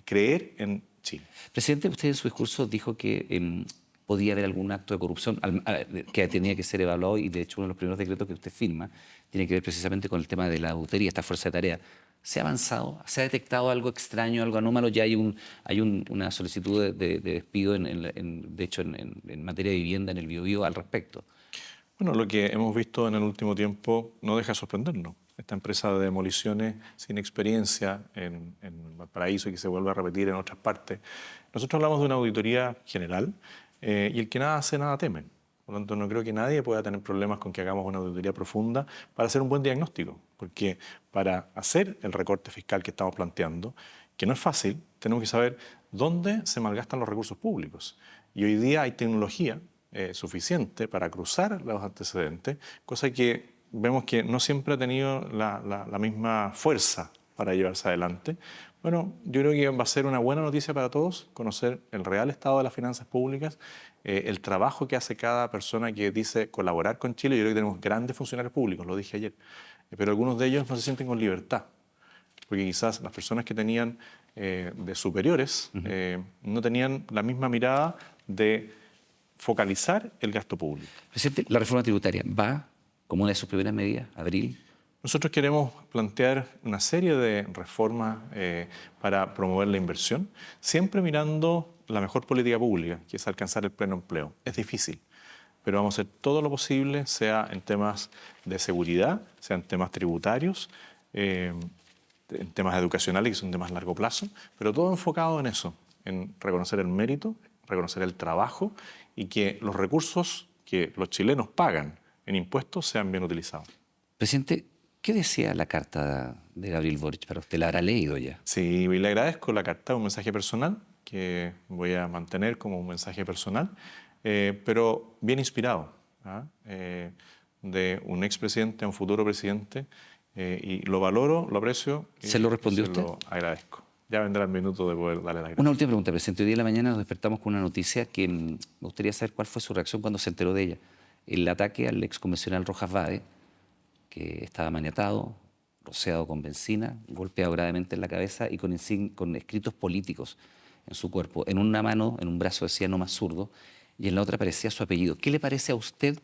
creer en Chile. Presidente, usted en su discurso dijo que podía haber algún acto de corrupción que tenía que ser evaluado y de hecho uno de los primeros decretos que usted firma tiene que ver precisamente con el tema de la auditoría, esta fuerza de tarea. ¿Se ha avanzado? ¿Se ha detectado algo extraño, algo anómalo? Ya hay una solicitud de despido, de hecho, en materia de vivienda en el Biobío al respecto. Bueno, lo que hemos visto en el último tiempo no deja de sorprendernos. Esta empresa de demoliciones sin experiencia en Valparaíso y que se vuelve a repetir en otras partes. Nosotros hablamos de una auditoría general y el que nada hace, nada teme. Por lo tanto, no creo que nadie pueda tener problemas con que hagamos una auditoría profunda para hacer un buen diagnóstico. Porque para hacer el recorte fiscal que estamos planteando, que no es fácil, tenemos que saber dónde se malgastan los recursos públicos. Y hoy día hay tecnología suficiente para cruzar los antecedentes, cosa que vemos que no siempre ha tenido la misma fuerza para llevarse adelante. Bueno, yo creo que va a ser una buena noticia para todos conocer el real estado de las finanzas públicas el trabajo que hace cada persona que dice colaborar con Chile. Yo creo que tenemos grandes funcionarios públicos, lo dije ayer, pero algunos de ellos no se sienten con libertad, porque quizás las personas que tenían de superiores no tenían la misma mirada de focalizar el gasto público. Presidente, la reforma tributaria va como una de sus primeras medidas, abril. Nosotros queremos plantear una serie de reformas para promover la inversión, siempre mirando la mejor política pública, que es alcanzar el pleno empleo. Es difícil, pero vamos a hacer todo lo posible, sea en temas de seguridad, sea en temas tributarios, en temas educacionales, que son temas a largo plazo, pero todo enfocado en eso, en reconocer el mérito, reconocer el trabajo y que los recursos que los chilenos pagan en impuestos sean bien utilizados. Presidente, ¿qué decía la carta de Gabriel Boric para usted? ¿La habrá leído ya? Sí, y le agradezco la carta, un mensaje personal que voy a mantener como un mensaje personal, pero bien inspirado, de un expresidente a un futuro presidente, y lo valoro, lo aprecio. ¿Se lo respondió usted? Lo agradezco. Ya vendrá el minuto de poder darle las gracias. Una última pregunta, presidente. Hoy día de la mañana nos despertamos con una noticia que me gustaría saber cuál fue su reacción cuando se enteró de ella. El ataque al exconvencional Rojas Vade, que estaba maniatado, rociado con benzina, golpeado gravemente en la cabeza y con escritos políticos en su cuerpo. En una mano, en un brazo decía "no más zurdo", y en la otra aparecía su apellido. ¿Qué le parece a usted?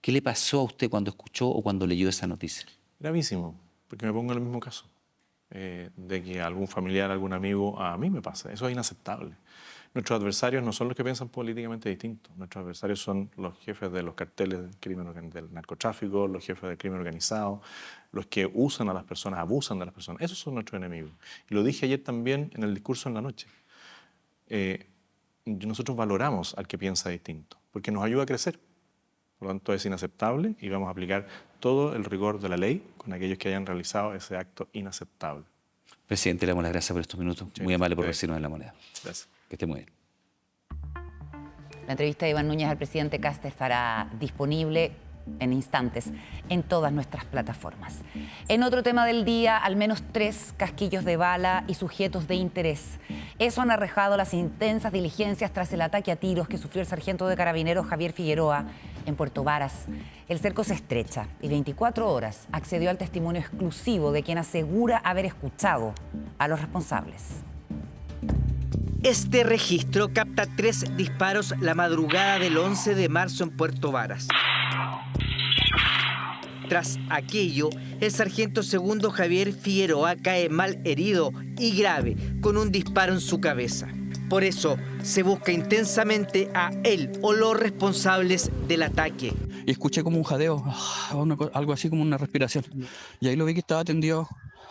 ¿Qué le pasó a usted cuando escuchó o cuando leyó esa noticia? Gravísimo, porque me pongo en el mismo caso. De que algún familiar, algún amigo, a mí me pasa. Eso es inaceptable. Nuestros adversarios no son los que piensan políticamente distintos. Nuestros adversarios son los jefes de los carteles del crimen, del narcotráfico, los jefes del crimen organizado, los que usan a las personas, abusan de las personas. Esos son nuestros enemigos. Y lo dije ayer también en el discurso en la noche. Nosotros valoramos al que piensa distinto, porque nos ayuda a crecer. Por lo tanto, es inaceptable y vamos a aplicar todo el rigor de la ley con aquellos que hayan realizado ese acto inaceptable. Presidente, le damos las gracias por estos minutos. Muy amable por recibirnos en La Moneda. Gracias. Que esté muy bien. La entrevista de Iván Núñez al presidente Kast estará disponible en instantes en todas nuestras plataformas. En otro tema del día, al menos 3 casquillos de bala y sujetos de interés. Eso han arrojado las intensas diligencias tras el ataque a tiros que sufrió el sargento de carabineros Javier Figueroa en Puerto Varas. El cerco se estrecha y 24 horas accedió al testimonio exclusivo de quien asegura haber escuchado a los responsables. Este registro capta 3 disparos la madrugada del 11 de marzo en Puerto Varas. Tras aquello, el sargento segundo Javier Figueroa cae mal herido y grave, con un disparo en su cabeza. Por eso, se busca intensamente a él o los responsables del ataque. Y escuché como un jadeo, algo así como una respiración. Y ahí lo vi que estaba tendido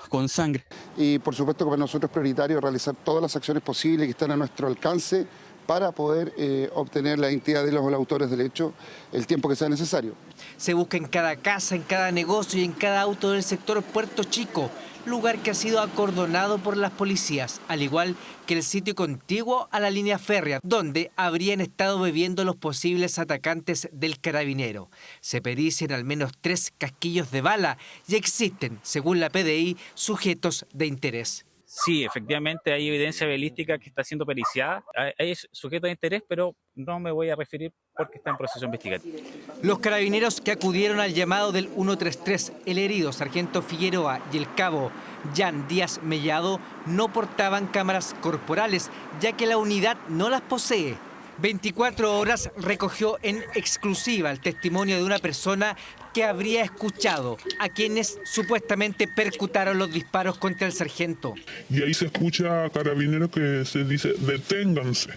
con sangre. Y por supuesto que para nosotros es prioritario realizar todas las acciones posibles que están a nuestro alcance para poder obtener la identidad de los autores del hecho el tiempo que sea necesario. Se busca en cada casa, en cada negocio y en cada auto del sector Puerto Chico, lugar que ha sido acordonado por las policías, al igual que el sitio contiguo a la línea férrea, donde habrían estado bebiendo los posibles atacantes del carabinero. Se perician al menos 3 casquillos de bala y existen, según la PDI, sujetos de interés. Sí, efectivamente hay evidencia balística que está siendo periciada. Hay sujetos de interés, pero no me voy a referir porque está en proceso investigativo. Los carabineros que acudieron al llamado del 133, el herido sargento Figueroa y el cabo Jan Díaz Mellado, no portaban cámaras corporales, ya que la unidad no las posee. 24 horas recogió en exclusiva el testimonio de una persona que habría escuchado a quienes supuestamente percutaron los disparos contra el sargento. Y ahí se escucha a carabineros que se dice deténganse,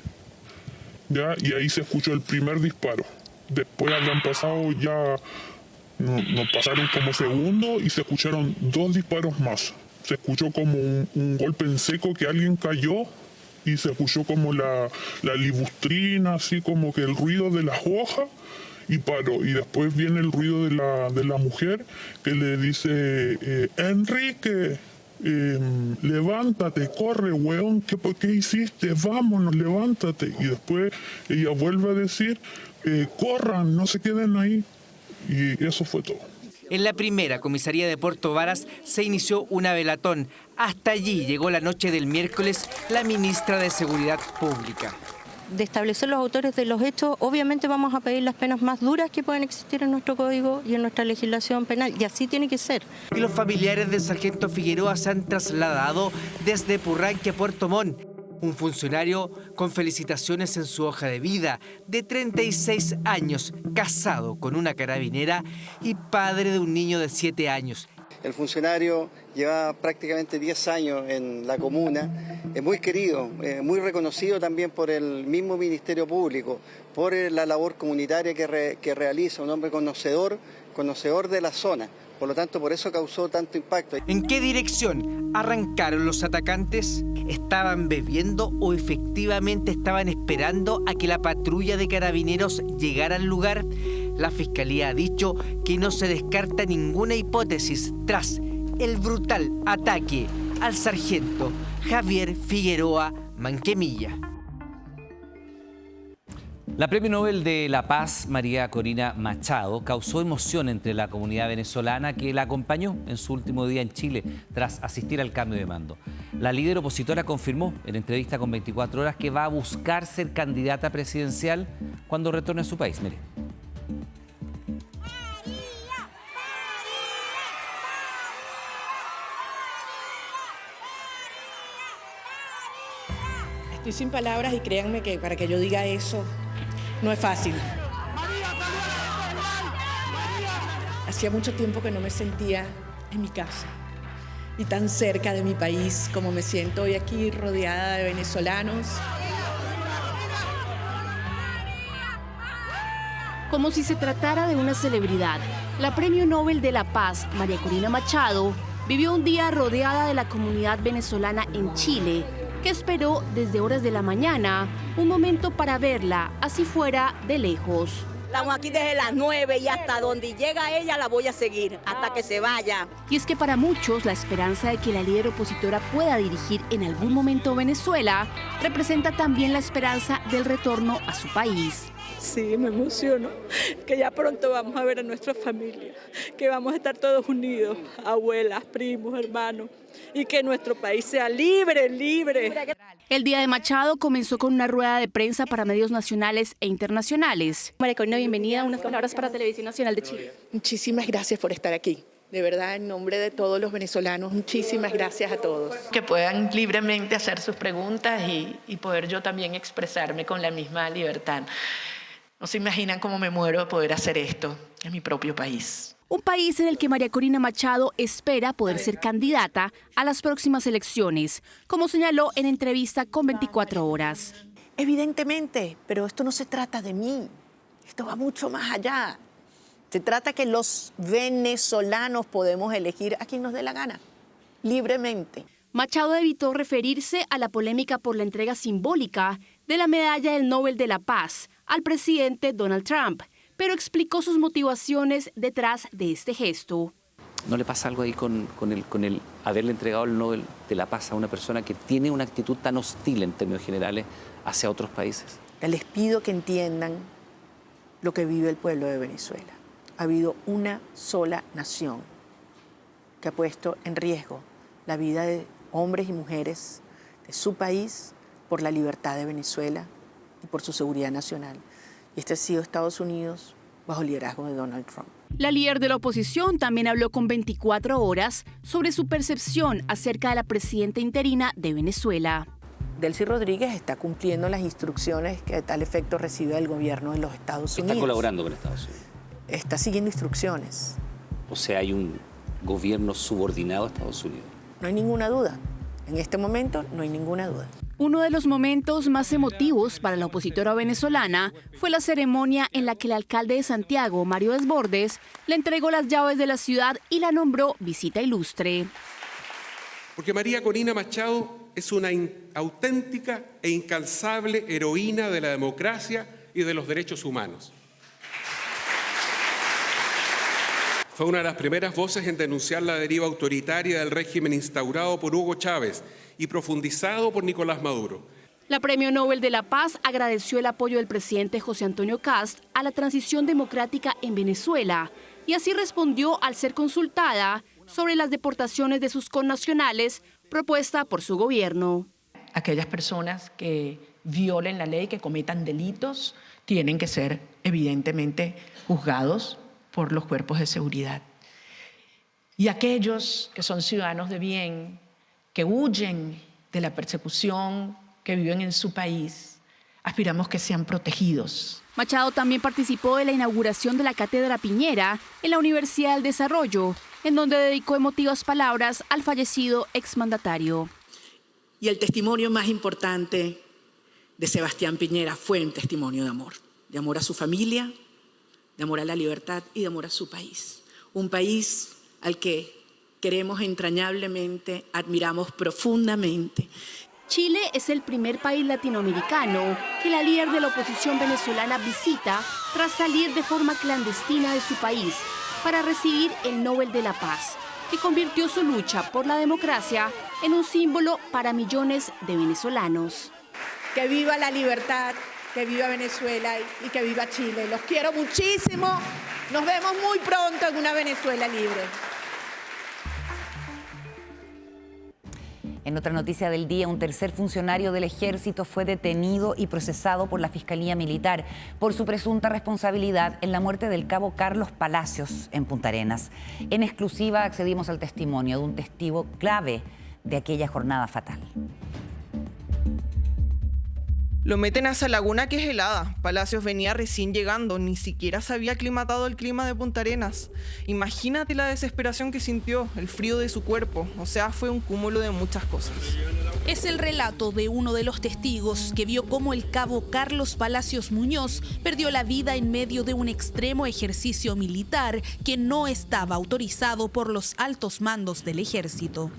¿ya? Y ahí se escuchó el primer disparo. Después habrán pasado ya, nos pasaron como segundos y se escucharon 2 disparos más. Se escuchó como un golpe en seco que alguien cayó. Y se escuchó como la libustrina, así como que el ruido de las hojas, y paró. Y después viene el ruido de la mujer que le dice, Enrique, levántate, corre, weón, ¿qué hiciste? Vámonos, levántate. Y después ella vuelve a decir, corran, no se queden ahí. Y eso fue todo. En la primera comisaría de Puerto Varas se inició una velatón. Hasta allí llegó la noche del miércoles la ministra de Seguridad Pública. de establecer los autores de los hechos, obviamente vamos a pedir las penas más duras que puedan existir en nuestro código y en nuestra legislación penal, y así tiene que ser. Y los familiares del sargento Figueroa se han trasladado desde Purranque a Puerto Montt. Un funcionario con felicitaciones en su hoja de vida, de 36 años, casado con una carabinera y padre de un niño de 7 años. El funcionario lleva prácticamente 10 años en la comuna, es muy querido, muy reconocido también por el mismo Ministerio Público, por la labor comunitaria que realiza, un hombre conocedor de la zona. Por lo tanto, por eso causó tanto impacto. ¿En qué dirección arrancaron los atacantes? ¿Estaban bebiendo o efectivamente estaban esperando a que la patrulla de carabineros llegara al lugar? La Fiscalía ha dicho que no se descarta ninguna hipótesis tras el brutal ataque al sargento Javier Figueroa Manquemilla. La Premio Nobel de la Paz, María Corina Machado, causó emoción entre la comunidad venezolana que la acompañó en su último día en Chile tras asistir al cambio de mando. La líder opositora confirmó en entrevista con 24 horas que va a buscar ser candidata presidencial cuando retorne a su país. Mire. Estoy sin palabras y créanme que para que yo diga eso no es fácil. Hacía mucho tiempo que no me sentía en mi casa y tan cerca de mi país como me siento hoy aquí, rodeada de venezolanos. Como si se tratara de una celebridad, la Premio Nobel de la Paz, María Corina Machado, vivió un día rodeada de la comunidad venezolana en Chile, que esperó desde horas de la mañana un momento para verla, así fuera de lejos. Estamos aquí desde las 9 y hasta donde llega ella la voy a seguir, hasta que se vaya. Y es que para muchos la esperanza de que la líder opositora pueda dirigir en algún momento Venezuela representa también la esperanza del retorno a su país. Sí, me emociono, que ya pronto vamos a ver a nuestra familia, que vamos a estar todos unidos, abuelas, primos, hermanos, y que nuestro país sea libre, libre. El día de Machado comenzó con una rueda de prensa para medios nacionales e internacionales. María Corina, bienvenida. Unas palabras para Televisión Nacional de Chile. Muchísimas gracias por estar aquí. De verdad, en nombre de todos los venezolanos, muchísimas gracias a todos. Que puedan libremente hacer sus preguntas y poder yo también expresarme con la misma libertad. No se imaginan cómo me muero de poder hacer esto en mi propio país. Un país en el que María Corina Machado espera poder ser candidata a las próximas elecciones, como señaló en entrevista con 24 horas. Evidentemente, pero esto no se trata de mí, esto va mucho más allá. Se trata que los venezolanos podemos elegir a quien nos dé la gana, libremente. Machado evitó referirse a la polémica por la entrega simbólica de la Medalla del Nobel de la Paz al presidente Donald Trump, pero explicó sus motivaciones detrás de este gesto. ¿No le pasa algo ahí con el haberle entregado el Nobel de la Paz a una persona que tiene una actitud tan hostil en términos generales hacia otros países? Les pido que entiendan lo que vive el pueblo de Venezuela. Ha habido una sola nación que ha puesto en riesgo la vida de hombres y mujeres de su país por la libertad de Venezuela y por su seguridad nacional. Y este ha sido Estados Unidos bajo el liderazgo de Donald Trump. La líder de la oposición también habló con 24 horas sobre su percepción acerca de la presidenta interina de Venezuela. Delcy Rodríguez está cumpliendo las instrucciones que de tal efecto recibe el gobierno de los Estados Unidos. ¿Está colaborando con Estados Unidos? Está siguiendo instrucciones. O sea, hay un gobierno subordinado a Estados Unidos. No hay ninguna duda. En este momento no hay ninguna duda. Uno de los momentos más emotivos para la opositora venezolana fue la ceremonia en la que el alcalde de Santiago, Mario Desbordes, le entregó las llaves de la ciudad y la nombró visita ilustre. Porque María Corina Machado es una auténtica e incansable heroína de la democracia y de los derechos humanos. Fue una de las primeras voces en denunciar la deriva autoritaria del régimen instaurado por Hugo Chávez y profundizado por Nicolás Maduro. La Premio Nobel de la Paz agradeció el apoyo del presidente José Antonio Kast a la transición democrática en Venezuela y así respondió al ser consultada sobre las deportaciones de sus connacionales propuesta por su gobierno. Aquellas personas que violen la ley, que cometan delitos, tienen que ser evidentemente juzgados por los cuerpos de seguridad. Y aquellos que son ciudadanos de bien, que huyen de la persecución, que viven en su país, aspiramos que sean protegidos. Machado también participó de la inauguración de la Cátedra Piñera en la Universidad del Desarrollo, en donde dedicó emotivas palabras al fallecido exmandatario. Y el testimonio más importante de Sebastián Piñera fue un testimonio de amor a su familia, de amor a la libertad y de amor a su país. Un país al que queremos entrañablemente, admiramos profundamente. Chile es el primer país latinoamericano que la líder de la oposición venezolana visita tras salir de forma clandestina de su país para recibir el Nobel de la Paz, que convirtió su lucha por la democracia en un símbolo para millones de venezolanos. Que viva la libertad, que viva Venezuela y que viva Chile. Los quiero muchísimo. Nos vemos muy pronto en una Venezuela libre. En otra noticia del día, un tercer funcionario del Ejército fue detenido y procesado por la Fiscalía Militar por su presunta responsabilidad en la muerte del cabo Carlos Palacios en Punta Arenas. En exclusiva accedimos al testimonio de un testigo clave de aquella jornada fatal. Lo meten a esa laguna que es helada. Palacios venía recién llegando, ni siquiera se había aclimatado el clima de Punta Arenas. Imagínate la desesperación que sintió, el frío de su cuerpo. O sea, fue un cúmulo de muchas cosas. Es el relato de uno de los testigos que vio cómo el cabo Carlos Palacios Muñoz perdió la vida en medio de un extremo ejercicio militar que no estaba autorizado por los altos mandos del ejército.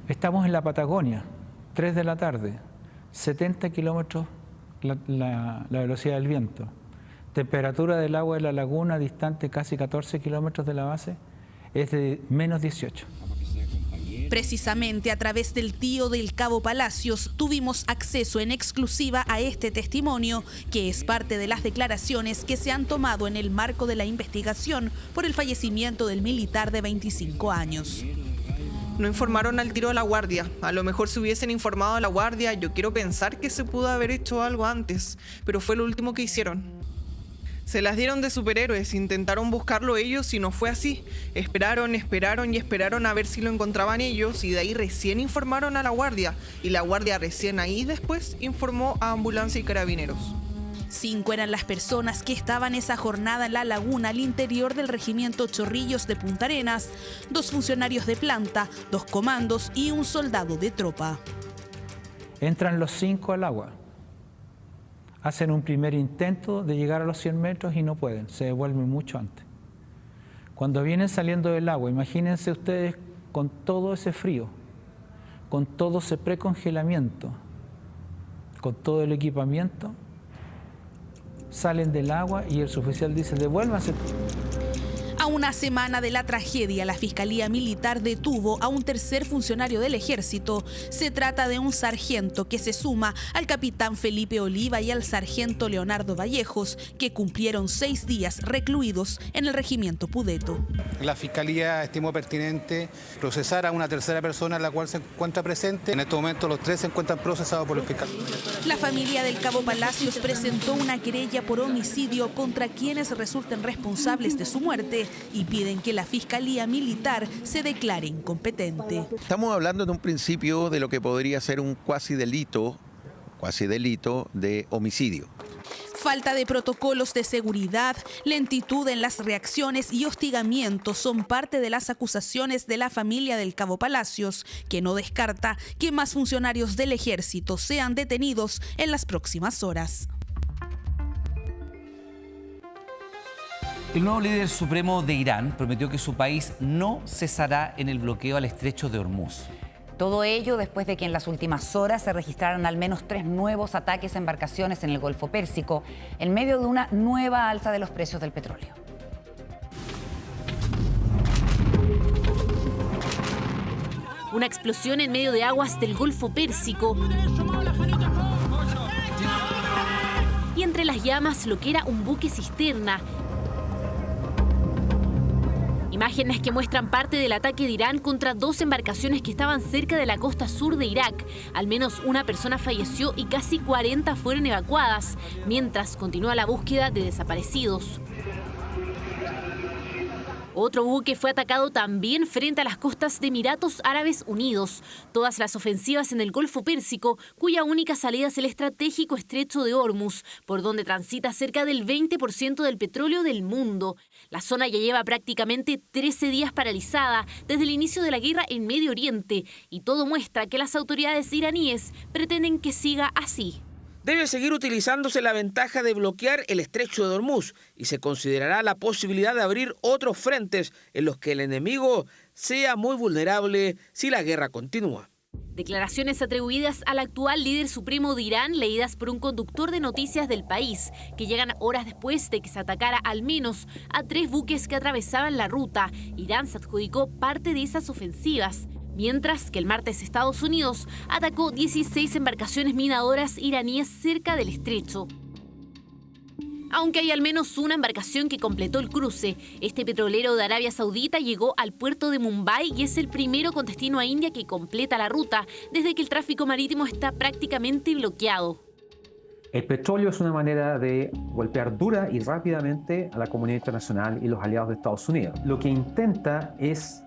Estamos en la Patagonia, 3 de la tarde. 70 kilómetros la velocidad del viento. Temperatura del agua de la laguna, distante casi 14 kilómetros de la base, es de menos 18. Precisamente a través del tío del cabo Palacios tuvimos acceso en exclusiva a este testimonio, que es parte de las declaraciones que se han tomado en el marco de la investigación por el fallecimiento del militar de 25 años. No informaron al tiro a la guardia. A lo mejor si hubiesen informado a la guardia, yo quiero pensar que se pudo haber hecho algo antes, pero fue lo último que hicieron. Se las dieron de superhéroes, intentaron buscarlo ellos y no fue así. Esperaron a ver si lo encontraban ellos y de ahí recién informaron a la guardia. Y la guardia recién ahí después informó a ambulancia y carabineros. 5 eran las personas que estaban esa jornada en la laguna al interior del regimiento Chorrillos de Punta Arenas, 2 funcionarios de planta, 2 comandos y un soldado de tropa. Entran los 5 al agua. Hacen un primer intento de llegar a los 100 metros y no pueden, se devuelven mucho antes. Cuando vienen saliendo del agua, imagínense ustedes con todo ese frío, con todo ese precongelamiento, con todo el equipamiento, salen del agua y el suboficial dice, devuélvanse. A una semana de la tragedia, la Fiscalía Militar detuvo a un tercer funcionario del Ejército. Se trata de un sargento que se suma al capitán Felipe Oliva y al sargento Leonardo Vallejos, que cumplieron 6 días recluidos en el regimiento Pudeto. La Fiscalía estimó pertinente procesar a una tercera persona, la cual se encuentra presente. En este momento los 3 se encuentran procesados por el fiscal. La familia del cabo Palacios presentó una querella por homicidio contra quienes resulten responsables de su muerte y piden que la Fiscalía Militar se declare incompetente. Estamos hablando de un principio de lo que podría ser un cuasi delito de homicidio. Falta de protocolos de seguridad, lentitud en las reacciones y hostigamiento son parte de las acusaciones de la familia del cabo Palacios, que no descarta que más funcionarios del Ejército sean detenidos en las próximas horas. El nuevo líder supremo de Irán prometió que su país no cesará en el bloqueo al estrecho de Hormuz. Todo ello después de que en las últimas horas se registraron al menos 3 nuevos ataques a embarcaciones en el Golfo Pérsico, en medio de una nueva alza de los precios del petróleo. Una explosión en medio de aguas del Golfo Pérsico. Y entre las llamas lo que era un buque cisterna. Imágenes que muestran parte del ataque de Irán contra 2 embarcaciones que estaban cerca de la costa sur de Irak. Al menos una persona falleció y casi 40 fueron evacuadas, mientras continúa la búsqueda de desaparecidos. Otro buque fue atacado también frente a las costas de Emiratos Árabes Unidos. Todas las ofensivas en el Golfo Pérsico, cuya única salida es el estratégico estrecho de Hormuz, por donde transita cerca del 20% del petróleo del mundo. La zona ya lleva prácticamente 13 días paralizada desde el inicio de la guerra en Medio Oriente, y todo muestra que las autoridades iraníes pretenden que siga así. Debe seguir utilizándose la ventaja de bloquear el estrecho de Hormuz y se considerará la posibilidad de abrir otros frentes en los que el enemigo sea muy vulnerable si la guerra continúa. Declaraciones atribuidas al actual líder supremo de Irán, leídas por un conductor de noticias del país, que llegan horas después de que se atacara al menos a 3 buques que atravesaban la ruta. Irán se adjudicó parte de esas ofensivas, mientras que el martes Estados Unidos atacó 16 embarcaciones minadoras iraníes cerca del estrecho. Aunque hay al menos una embarcación que completó el cruce, este petrolero de Arabia Saudita llegó al puerto de Mumbai y es el primero con destino a India que completa la ruta, desde que el tráfico marítimo está prácticamente bloqueado. El petróleo es una manera de golpear dura y rápidamente a la comunidad internacional y los aliados de Estados Unidos. Lo que intenta es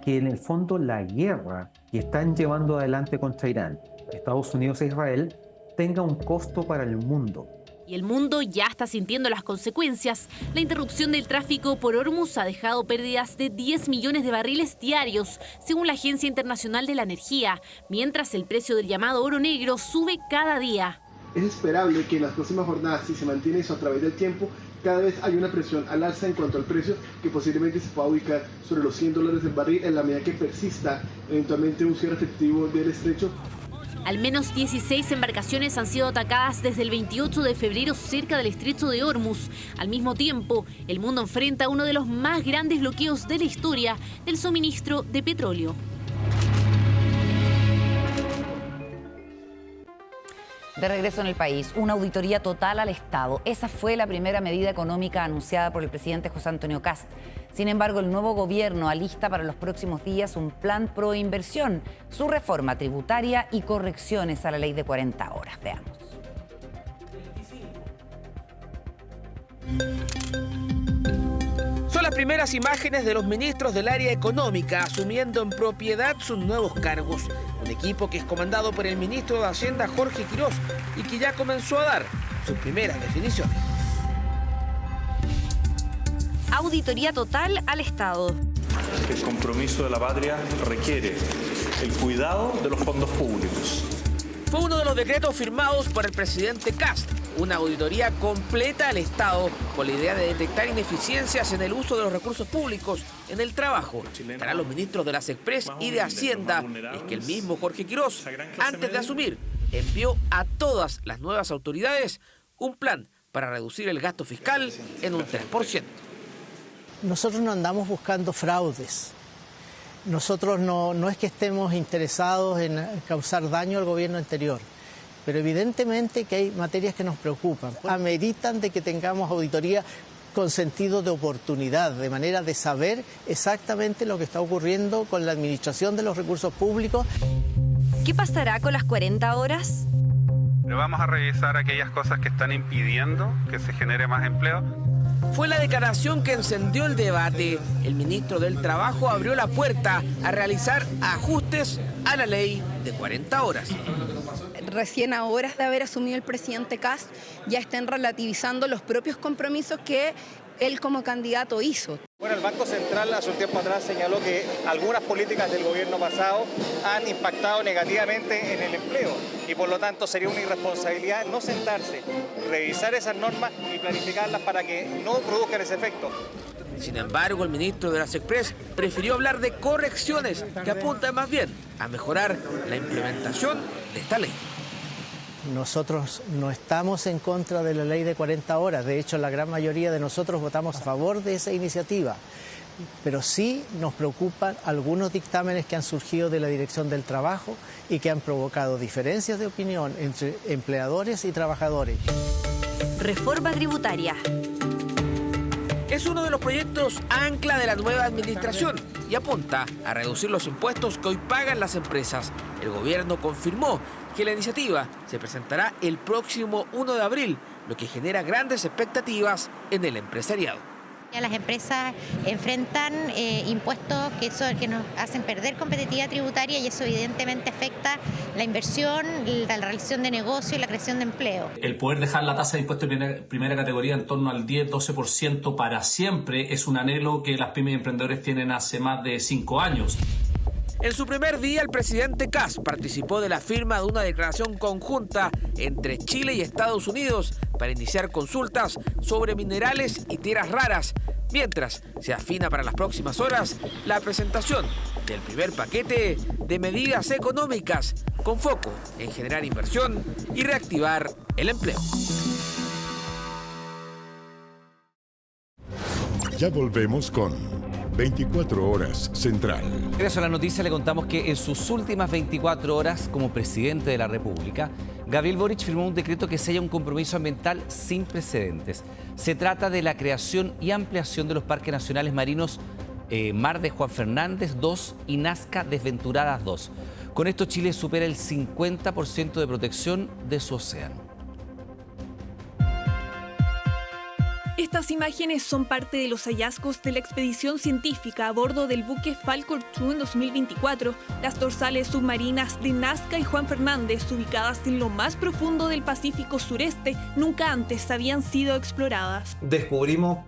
que en el fondo la guerra que están llevando adelante contra Irán, Estados Unidos e Israel, tenga un costo para el mundo. Y el mundo ya está sintiendo las consecuencias. La interrupción del tráfico por Hormuz ha dejado pérdidas de 10 millones de barriles diarios, según la Agencia Internacional de la Energía, mientras el precio del llamado oro negro sube cada día. Es esperable que en las próximas jornadas, si se mantiene eso a través del tiempo, cada vez hay una presión al alza en cuanto al precio, que posiblemente se pueda ubicar sobre los $100 el barril en la medida que persista eventualmente un cierre efectivo del estrecho. Al menos 16 embarcaciones han sido atacadas desde el 28 de febrero cerca del estrecho de Hormuz. Al mismo tiempo, el mundo enfrenta uno de los más grandes bloqueos de la historia del suministro de petróleo. De regreso en el país, una auditoría total al Estado. Esa fue la primera medida económica anunciada por el presidente José Antonio Kast. Sin embargo, el nuevo gobierno alista para los próximos días un plan pro inversión, su reforma tributaria y correcciones a la ley de 40 horas. Veamos. Son las primeras imágenes de los ministros del área económica asumiendo en propiedad sus nuevos cargos. Un equipo que es comandado por el ministro de Hacienda, Jorge Quirós, y que ya comenzó a dar sus primeras definiciones. Auditoría total al Estado. El compromiso de la patria requiere el cuidado de los fondos públicos. Fue uno de los decretos firmados por el presidente Kast. Una auditoría completa al Estado con la idea de detectar ineficiencias en el uso de los recursos públicos en el trabajo. Estarán los ministros de la SECPRES y de Hacienda. Es que el mismo Jorge Quirós, antes de asumir, envió a todas las nuevas autoridades un plan para reducir el gasto fiscal en un 3%. Nosotros no andamos buscando fraudes. Nosotros no es que estemos interesados en causar daño al gobierno anterior. Pero evidentemente que hay materias que nos preocupan. Ameritan de que tengamos auditoría con sentido de oportunidad, de manera de saber exactamente lo que está ocurriendo con la administración de los recursos públicos. ¿Qué pasará con las 40 horas? Pero vamos a revisar aquellas cosas que están impidiendo que se genere más empleo. Fue la declaración que encendió el debate. El ministro del Trabajo abrió la puerta a realizar ajustes a la ley de 40 horas. Recién a horas de haber asumido el presidente Kast, ya estén relativizando los propios compromisos que él como candidato hizo. Bueno, el Banco Central hace un tiempo atrás señaló que algunas políticas del gobierno pasado han impactado negativamente en el empleo y por lo tanto sería una irresponsabilidad no sentarse, revisar esas normas y planificarlas para que no produzcan ese efecto. Sin embargo, el ministro de la SECPRES prefirió hablar de correcciones que apuntan más bien a mejorar la implementación de esta ley. Nosotros no estamos en contra de la ley de 40 horas. De hecho, la gran mayoría de nosotros votamos a favor de esa iniciativa. Pero sí nos preocupan algunos dictámenes que han surgido de la Dirección del Trabajo y que han provocado diferencias de opinión entre empleadores y trabajadores. Reforma tributaria. Es uno de los proyectos ancla de la nueva administración y apunta a reducir los impuestos que hoy pagan las empresas. El gobierno confirmó que la iniciativa se presentará el próximo 1 de abril, lo que genera grandes expectativas en el empresariado. Las empresas enfrentan impuestos que nos hacen perder competitividad tributaria y eso evidentemente afecta la inversión, la realización de negocio y la creación de empleo. El poder dejar la tasa de impuestos de primera categoría en torno al 10-12% para siempre es un anhelo que las pymes y emprendedores tienen hace más de 5 años. En su primer día, el presidente Kast participó de la firma de una declaración conjunta entre Chile y Estados Unidos para iniciar consultas sobre minerales y tierras raras, mientras se afina para las próximas horas la presentación del primer paquete de medidas económicas con foco en generar inversión y reactivar el empleo. Ya volvemos con 24 Horas Central. Gracias a la noticia le contamos que en sus últimas 24 horas como presidente de la República, Gabriel Boric firmó un decreto que sella un compromiso ambiental sin precedentes. Se trata de la creación y ampliación de los parques nacionales marinos Mar de Juan Fernández 2 y Nazca Desventuradas 2. Con esto Chile supera el 50% de protección de su océano. Estas imágenes son parte de los hallazgos de la expedición científica a bordo del buque Falcon 2 en 2024, las dorsales submarinas de Nazca y Juan Fernández, ubicadas en lo más profundo del Pacífico sureste, nunca antes habían sido exploradas. Descubrimos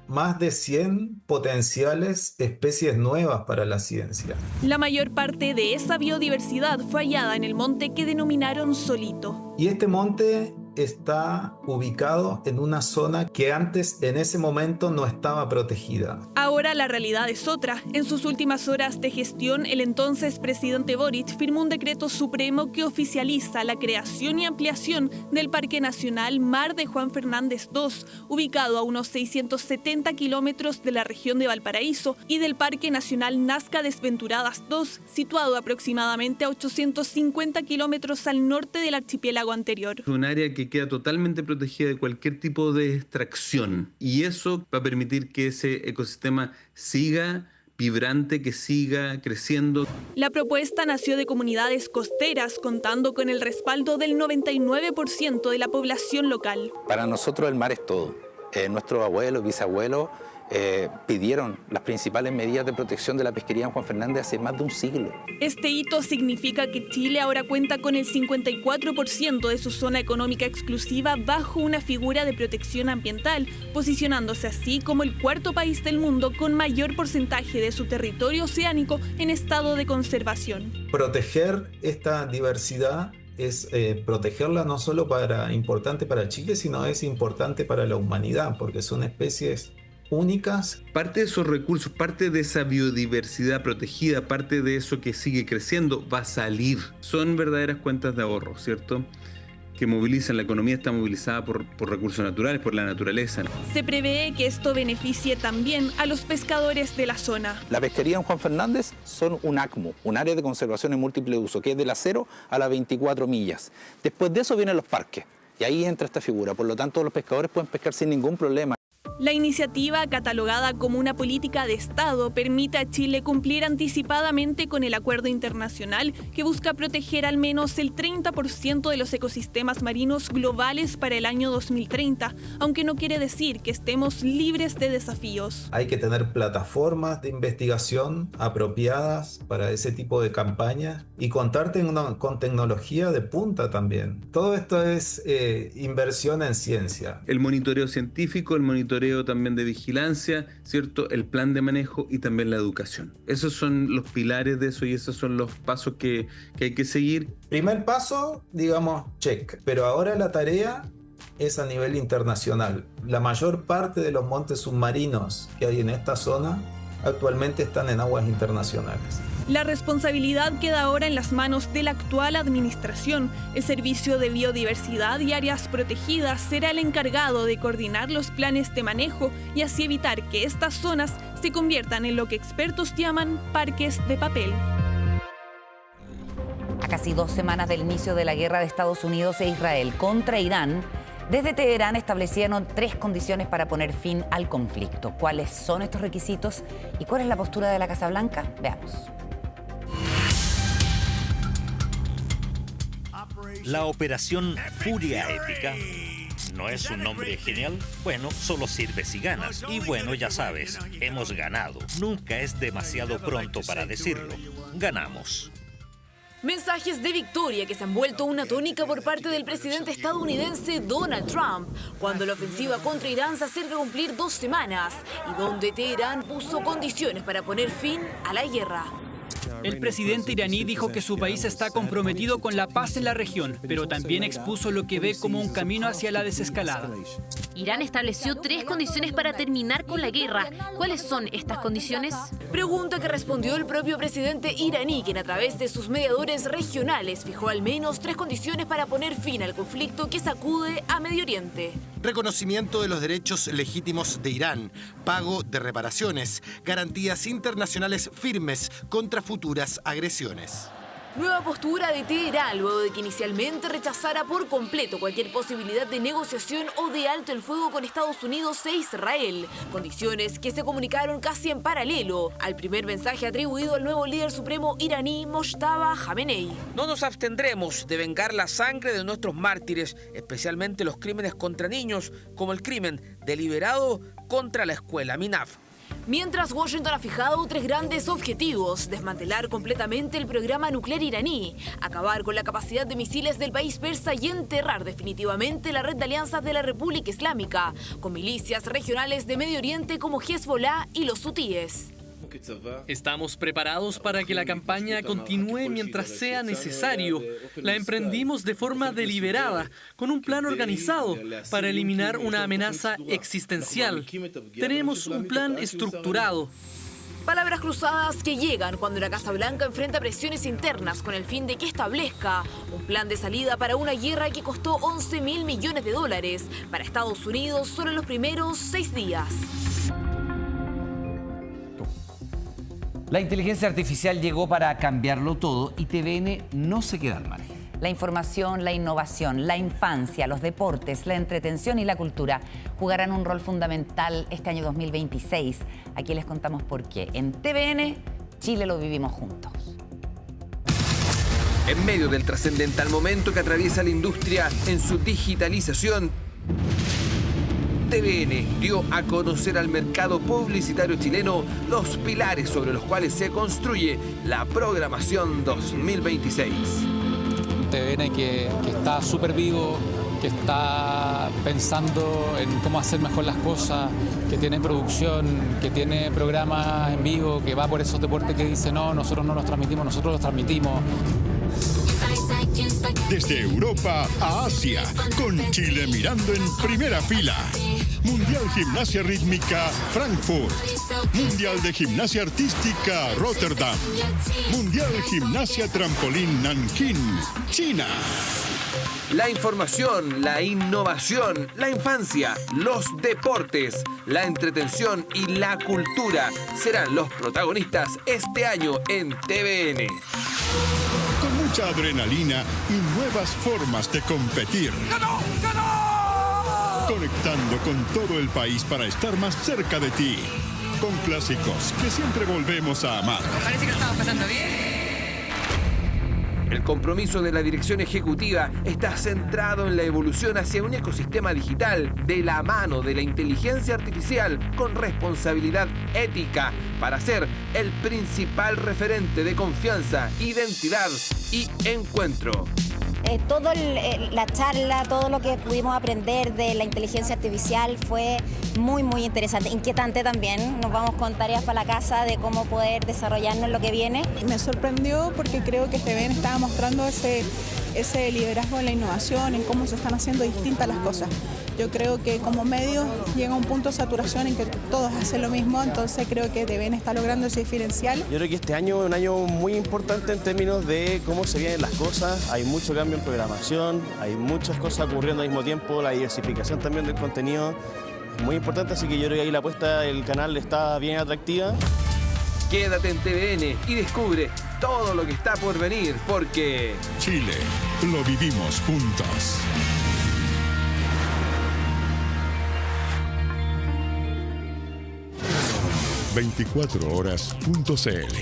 más de 100 potenciales especies nuevas para la ciencia. La mayor parte de esa biodiversidad fue hallada en el monte que denominaron Solito. Y este monte está ubicado en una zona que antes, en ese momento, no estaba protegida. Ahora la realidad es otra. En sus últimas horas de gestión, el entonces presidente Boric firmó un decreto supremo que oficializa la creación y ampliación del Parque Nacional Mar de Juan Fernández II, ubicado a unos 670 kilómetros de la región de Valparaíso, y del Parque Nacional Nazca Desventuradas II, situado aproximadamente a 850 kilómetros al norte del archipiélago anterior. Un área que queda totalmente protegida de cualquier tipo de extracción y eso va a permitir que ese ecosistema siga vibrante, que siga creciendo. La propuesta nació de comunidades costeras, contando con el respaldo del 99% de la población local. Para nosotros el mar es todo. Nuestros abuelos, bisabuelos pidieron las principales medidas de protección de la pesquería en Juan Fernández hace más de un siglo. Este hito significa que Chile ahora cuenta con el 54% de su zona económica exclusiva bajo una figura de protección ambiental, posicionándose así como el cuarto país del mundo con mayor porcentaje de su territorio oceánico en estado de conservación. Proteger esta diversidad es protegerla no solo importante para Chile, sino es importante para la humanidad, porque son especies únicas. Parte de esos recursos, parte de esa biodiversidad protegida, parte de eso que sigue creciendo, va a salir. Son verdaderas cuentas de ahorro, ¿cierto? Que movilizan, la economía está movilizada por recursos naturales, por la naturaleza. Se prevé que esto beneficie también a los pescadores de la zona. La pesquería en Juan Fernández son un ACMO, un área de conservación en múltiple uso, que es de las 0 a las 24 millas. Después de eso vienen los parques, y ahí entra esta figura. Por lo tanto, los pescadores pueden pescar sin ningún problema. La iniciativa, catalogada como una política de Estado, permite a Chile cumplir anticipadamente con el acuerdo internacional que busca proteger al menos el 30% de los ecosistemas marinos globales para el año 2030, aunque no quiere decir que estemos libres de desafíos. Hay que tener plataformas de investigación apropiadas para ese tipo de campañas y contar con tecnología de punta también. Todo esto es inversión en ciencia. El monitoreo científico, el monitoreo también de vigilancia, ¿cierto? El plan de manejo y también la educación. Esos son los pilares de eso y esos son los pasos que hay que seguir. Primer paso, digamos, check. Pero ahora la tarea es a nivel internacional. La mayor parte de los montes submarinos que hay en esta zona actualmente están en aguas internacionales. La responsabilidad queda ahora en las manos de la actual administración. El Servicio de Biodiversidad y Áreas Protegidas será el encargado de coordinar los planes de manejo y así evitar que estas zonas se conviertan en lo que expertos llaman parques de papel. A casi 2 semanas del inicio de la guerra de Estados Unidos e Israel contra Irán, Desde Teherán establecieron 3 condiciones para poner fin al conflicto. ¿Cuáles son estos requisitos y cuál es la postura de la Casa Blanca? Veamos. La operación Furia Épica ¿no es un nombre genial? Bueno, solo sirve si ganas. Y bueno, ya sabes, hemos ganado. Nunca es demasiado pronto para decirlo. Ganamos. Mensajes de victoria que se han vuelto una tónica por parte del presidente estadounidense Donald Trump, cuando la ofensiva contra Irán se acerca a cumplir 2 semanas y donde Teherán puso condiciones para poner fin a la guerra. El presidente iraní dijo que su país está comprometido con la paz en la región, pero también expuso lo que ve como un camino hacia la desescalada. Irán estableció 3 condiciones para terminar con la guerra. ¿Cuáles son estas condiciones? Pregunta que respondió el propio presidente iraní, quien a través de sus mediadores regionales fijó al menos 3 condiciones para poner fin al conflicto que sacude a Medio Oriente. Reconocimiento de los derechos legítimos de Irán, pago de reparaciones, garantías internacionales firmes contra futuras agresiones. Nueva postura de Teherán luego de que inicialmente rechazara por completo cualquier posibilidad de negociación o de alto el fuego con Estados Unidos e Israel. Condiciones que se comunicaron casi en paralelo al primer mensaje atribuido al nuevo líder supremo iraní Mojtaba Khamenei. No nos abstendremos de vengar la sangre de nuestros mártires, especialmente los crímenes contra niños, como el crimen deliberado contra la escuela Minaf. Mientras Washington ha fijado 3 grandes objetivos: desmantelar completamente el programa nuclear iraní, acabar con la capacidad de misiles del país persa y enterrar definitivamente la red de alianzas de la República Islámica, con milicias regionales de Medio Oriente como Hezbollah y los hutíes. Estamos preparados para que la campaña continúe mientras sea necesario. La emprendimos de forma deliberada, con un plan organizado, para eliminar una amenaza existencial. Tenemos un plan estructurado. Palabras cruzadas que llegan cuando la Casa Blanca enfrenta presiones internas con el fin de que establezca un plan de salida para una guerra que costó $11.000 millones para Estados Unidos solo en los primeros 6 días. La inteligencia artificial llegó para cambiarlo todo y TVN no se queda al margen. La información, la innovación, la infancia, los deportes, la entretención y la cultura jugarán un rol fundamental este año 2026. Aquí les contamos por qué. En TVN, Chile lo vivimos juntos. En medio del trascendental momento que atraviesa la industria en su digitalización, TVN dio a conocer al mercado publicitario chileno los pilares sobre los cuales se construye la programación 2026. TVN que está súper vivo, que está pensando en cómo hacer mejor las cosas, que tiene producción, que tiene programas en vivo, que va por esos deportes que dice no, nosotros no los transmitimos, nosotros los transmitimos. Desde Europa a Asia, con Chile mirando en primera fila. Mundial Gimnasia Rítmica Frankfurt. Mundial de Gimnasia Artística Rotterdam. Mundial Gimnasia Trampolín Nankín, China. La información, la innovación, la infancia, los deportes, la entretención y la cultura serán los protagonistas este año en TVN. Con mucha adrenalina y nuevas formas de competir. ¡Ganó! ¡Ganó! Conectando con todo el país para estar más cerca de ti. Con clásicos que siempre volvemos a amar. Parece que lo estamos pasando bien. El compromiso de la dirección ejecutiva está centrado en la evolución hacia un ecosistema digital de la mano de la inteligencia artificial con responsabilidad ética para ser el principal referente de confianza, identidad y encuentro. Toda la charla, todo lo que pudimos aprender de la inteligencia artificial fue muy interesante, inquietante también. Nos vamos con tareas para la casa de cómo poder desarrollarnos en lo que viene. Me sorprendió porque creo que TVN estaba mostrando ese liderazgo en la innovación, en cómo se están haciendo distintas las cosas. Yo creo que como medio llega un punto de saturación en que todos hacen lo mismo, entonces creo que TVN está logrando ese diferencial. Yo creo que este año es un año muy importante en términos de cómo se vienen las cosas. Hay mucho cambio en programación, hay muchas cosas ocurriendo al mismo tiempo, la diversificación también del contenido es muy importante, así que yo creo que ahí la apuesta del canal está bien atractiva. Quédate en TVN y descubre todo lo que está por venir, porque Chile, lo vivimos juntos. 24horas.cl.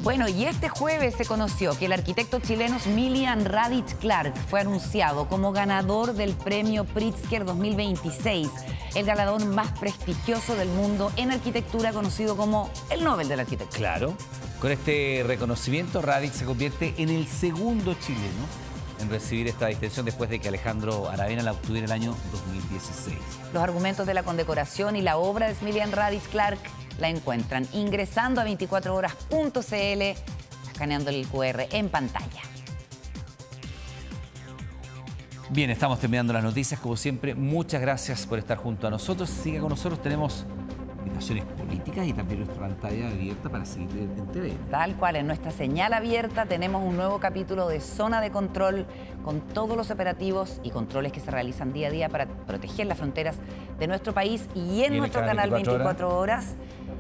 Bueno, y este jueves se conoció que el arquitecto chileno Milian Radic Clark fue anunciado como ganador del premio Pritzker 2026, el galardón más prestigioso del mundo en arquitectura, conocido como el Nobel de la Arquitectura. Claro, con este reconocimiento Radic se convierte en el segundo chileno en recibir esta distinción después de que Alejandro Aravena la obtuviera el año 2016. Los argumentos de la condecoración y la obra de Milian Radic Clark la encuentran ingresando a 24horas.cl, escaneando el QR en pantalla. Bien, estamos terminando las noticias. Como siempre, muchas gracias por estar junto a nosotros. Siga con nosotros, tenemos invitaciones políticas y también nuestra pantalla abierta para seguir en TV. Tal cual, en nuestra señal abierta tenemos un nuevo capítulo de Zona de Control con todos los operativos y controles que se realizan día a día para proteger las fronteras de nuestro país, y en nuestro canal 24 horas,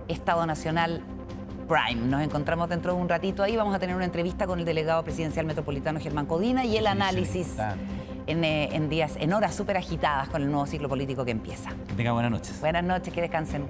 Estado Nacional Prime. Nos encontramos dentro de un ratito ahí. Vamos a tener una entrevista con el delegado presidencial metropolitano Germán Codina y el análisis en horas súper agitadas con el nuevo ciclo político que empieza. Que tengan buenas noches. Buenas noches, que descansen.